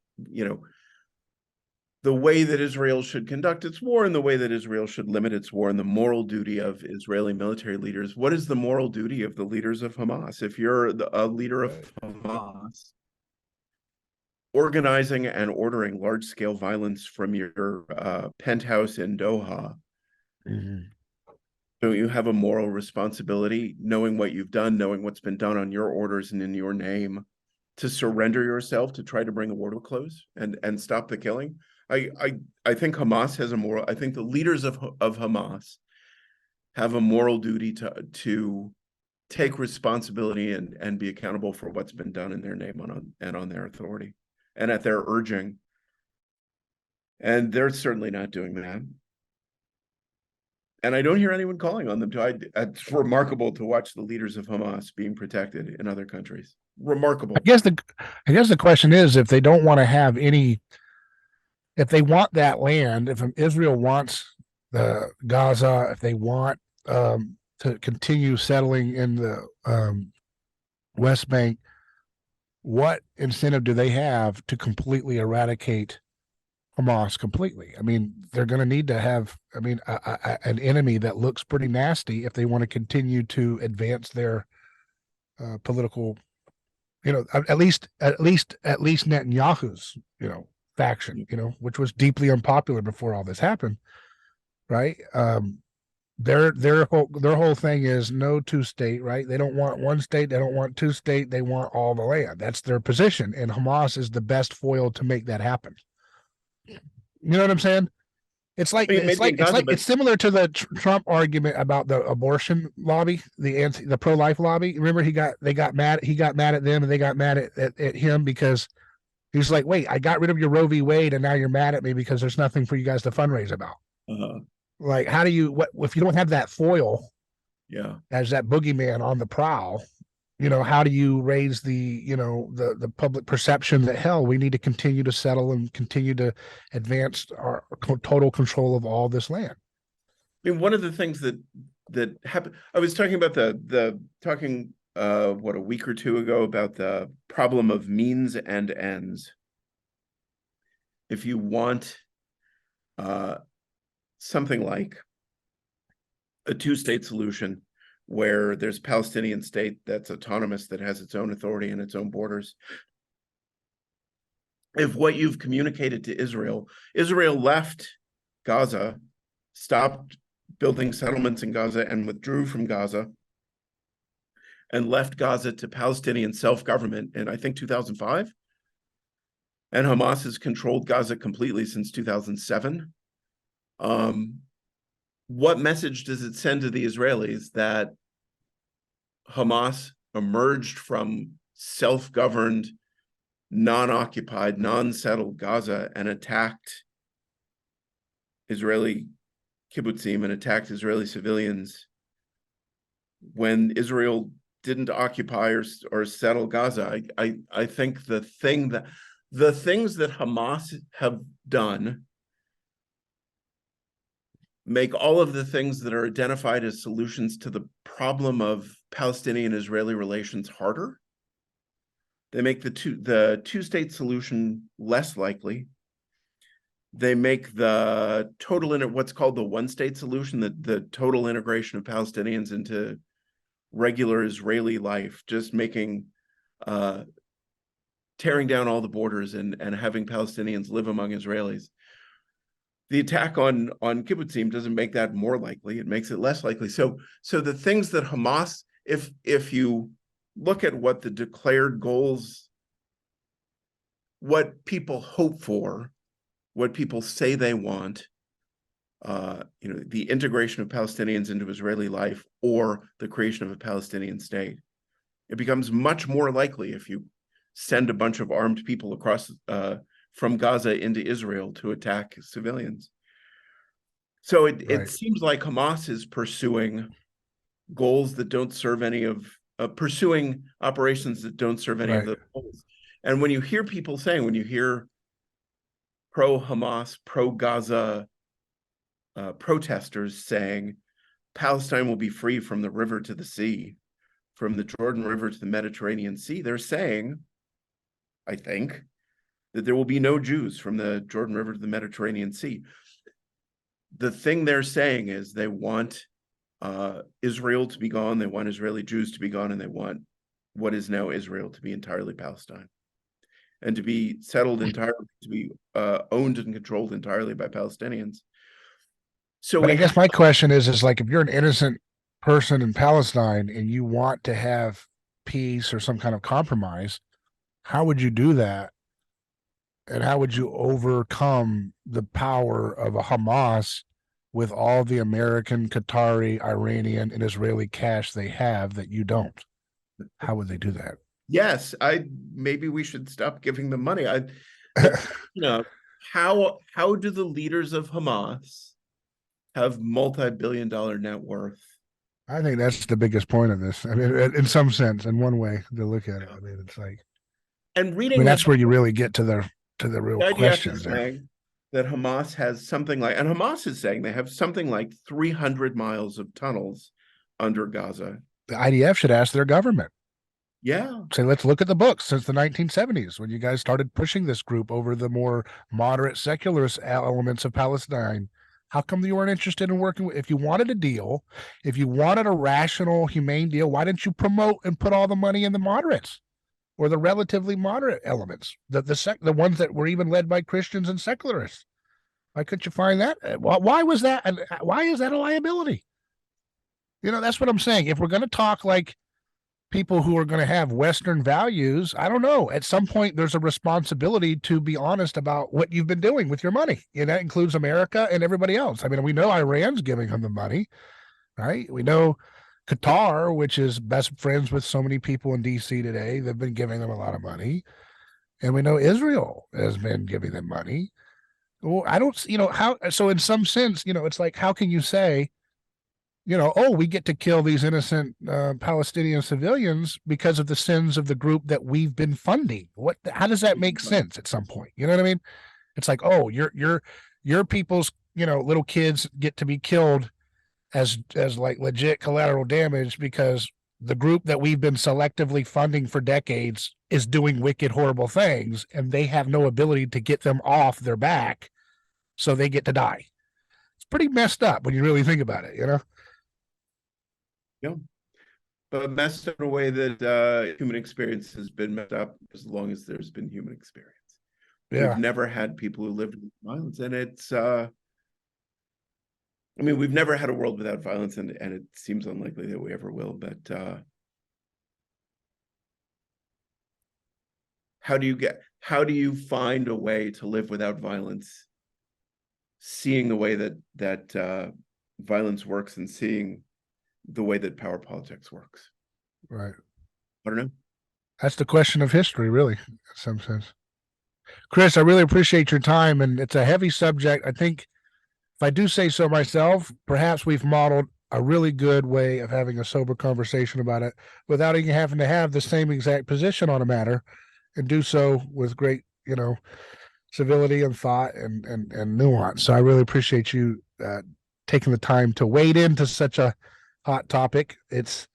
the way that Israel should conduct its war and the way that Israel should limit its war and the moral duty of Israeli military leaders. What is the moral duty of the leaders of Hamas? If you're a leader of Hamas, organizing and ordering large-scale violence from your penthouse in Doha, don't you have a moral responsibility, knowing what you've done, knowing what's been done on your orders and in your name, to surrender yourself to try to bring a war to a close and stop the killing? I think Hamas has a moral. I think the leaders of Hamas have a moral duty to take responsibility and be accountable for what's been done in their name and on their authority and at their urging. And they're certainly not doing that. And I don't hear anyone calling on them to. It's remarkable to watch the leaders of Hamas being protected in other countries. Remarkable. I guess the question is, if they don't want to have any, if they want that land, if Israel wants the Gaza, if they want to continue settling in the West Bank, what incentive do they have to completely eradicate Hamas completely? I mean, they're going to need to have, an enemy that looks pretty nasty if they want to continue to advance their political, at least Netanyahu's, faction, which was deeply unpopular before all this happened, right? Their whole thing is no two-state, right? They don't want one state, they don't want two-state, they want all the land. That's their position, and Hamas is the best foil to make that happen. You know what I'm saying? It's similar to the Trump argument about the abortion lobby, the pro-life lobby. Remember, he got mad at them, and they got mad at him because he was like, "Wait, I got rid of your Roe v. Wade, and now you're mad at me because there's nothing for you guys to fundraise about." Like, how do you if you don't have that foil? Yeah, As that boogeyman on the prowl, how do you raise the public perception that, hell, we need to continue to settle and continue to advance our total control of all this land? I mean, one of the things that happened, I was talking about a week or two ago about the problem of means and ends. If you want something like a two-state solution where there's a Palestinian state that's autonomous, that has its own authority and its own borders, if what you've communicated to Israel left Gaza, stopped building settlements in Gaza and withdrew from Gaza, and left Gaza to Palestinian self-government in, I think, 2005, and Hamas has controlled Gaza completely since 2007, what message does it send to the Israelis that Hamas emerged from self-governed, non-occupied, non-settled Gaza and attacked Israeli kibbutzim and attacked Israeli civilians when Israel didn't occupy or settle Gaza? I think the things that Hamas have done make all of the things that are identified as solutions to the problem of Palestinian-Israeli relations harder. They make the two-state solution less likely. They make the what's called the one-state solution, the total integration of Palestinians into regular Israeli life, just making tearing down all the borders and having Palestinians live among Israelis. The attack on kibbutzim doesn't make that more likely; it makes it less likely. So the things that Hamas, if you look at what the declared goals, what people hope for, what people say they want, the integration of Palestinians into Israeli life or the creation of a Palestinian state, it becomes much more likely if you send a bunch of armed people across from Gaza into Israel to attack civilians. So it seems like Hamas is pursuing goals that don't serve any of, pursuing operations that don't serve any of the goals. And when you hear people saying, when you hear pro-Hamas, pro-Gaza protesters saying, Palestine will be free from the river to the sea, from the Jordan River to the Mediterranean Sea, they're saying, I think, that there will be no Jews from the Jordan River to the Mediterranean Sea. The thing they're saying is they want Israel to be gone, they want Israeli Jews to be gone, and they want what is now Israel to be entirely Palestine, and to be settled entirely, to be owned and controlled entirely by Palestinians. So I guess my question is like, if you're an innocent person in Palestine and you want to have peace or some kind of compromise, how would you do that? And how would you overcome the power of a Hamas with all the American, Qatari, Iranian, and Israeli cash they have that you don't? How would they do that? Yes, maybe we should stop giving them money. How do the leaders of Hamas have multi-billion-dollar net worth? I think that's the biggest point of this. I mean, in some sense, in one way to look at it. I mean, it's like, and reading that's where you really get to the real questions there. That Hamas has something like, and Hamas is saying they have something like 300 miles of tunnels under Gaza. The IDF should ask their government. Yeah. Say, let's look at the books since the 1970s when you guys started pushing this group over the more moderate secularist elements of Palestine. How come you weren't interested in working with, if you wanted a deal, if you wanted a rational, humane deal, why didn't you promote and put all the money in the moderates or the relatively moderate elements, the ones that were even led by Christians and secularists? Why couldn't you find that? Why was that? And why is that a liability? That's what I'm saying. If we're going to talk like people who are going to have Western values, I don't know. At some point, there's a responsibility to be honest about what you've been doing with your money. And that includes America and everybody else. I mean, we know Iran's giving them the money, right? We know Qatar, which is best friends with so many people in D.C. today, they've been giving them a lot of money. And we know Israel has been giving them money. Well, I don't, how, so in some sense, it's like, how can you say, oh, we get to kill these innocent Palestinian civilians because of the sins of the group that we've been funding. How does that make sense at some point? You know what I mean? It's like, oh, your people's, little kids get to be killed as like legit collateral damage because the group that we've been selectively funding for decades is doing wicked, horrible things, and they have no ability to get them off their back, so they get to die. It's pretty messed up when you really think about it, Yeah, but messed up in a way that human experience has been messed up as long as there's been human experience. Yeah. We've never had people who lived in violence, and it's we've never had a world without violence, and it seems unlikely that we ever will. But how do you find a way to live without violence, seeing the way that violence works and seeing the way that power politics works? Right. I don't know. That's the question of history, really, in some sense. Chris, I really appreciate your time, and it's a heavy subject. I think, if I do say so myself, perhaps we've modeled a really good way of having a sober conversation about it without even having to have the same exact position on a matter, and do so with great, civility and thought and nuance. So I really appreciate you taking the time to wade into such a hot topic. It's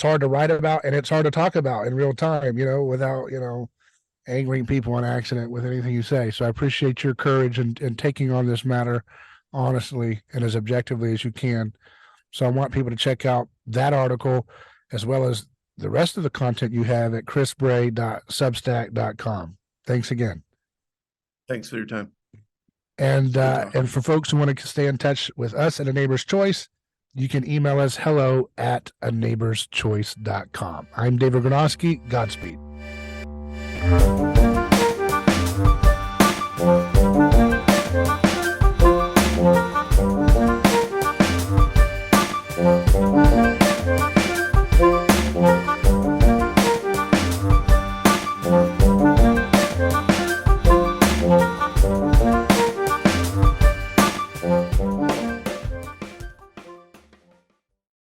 hard to write about, and it's hard to talk about in real time, without, angering people on accident with anything you say. So I appreciate your courage in taking on this matter honestly and as objectively as you can. So I want people to check out that article as well as the rest of the content you have at chrisbray.substack.com. Thanks again. Thanks for your time. And for folks who want to stay in touch with us at A Neighbor's Choice, you can email us hello@aneighborschoice.com. I'm David Gornoski. Godspeed.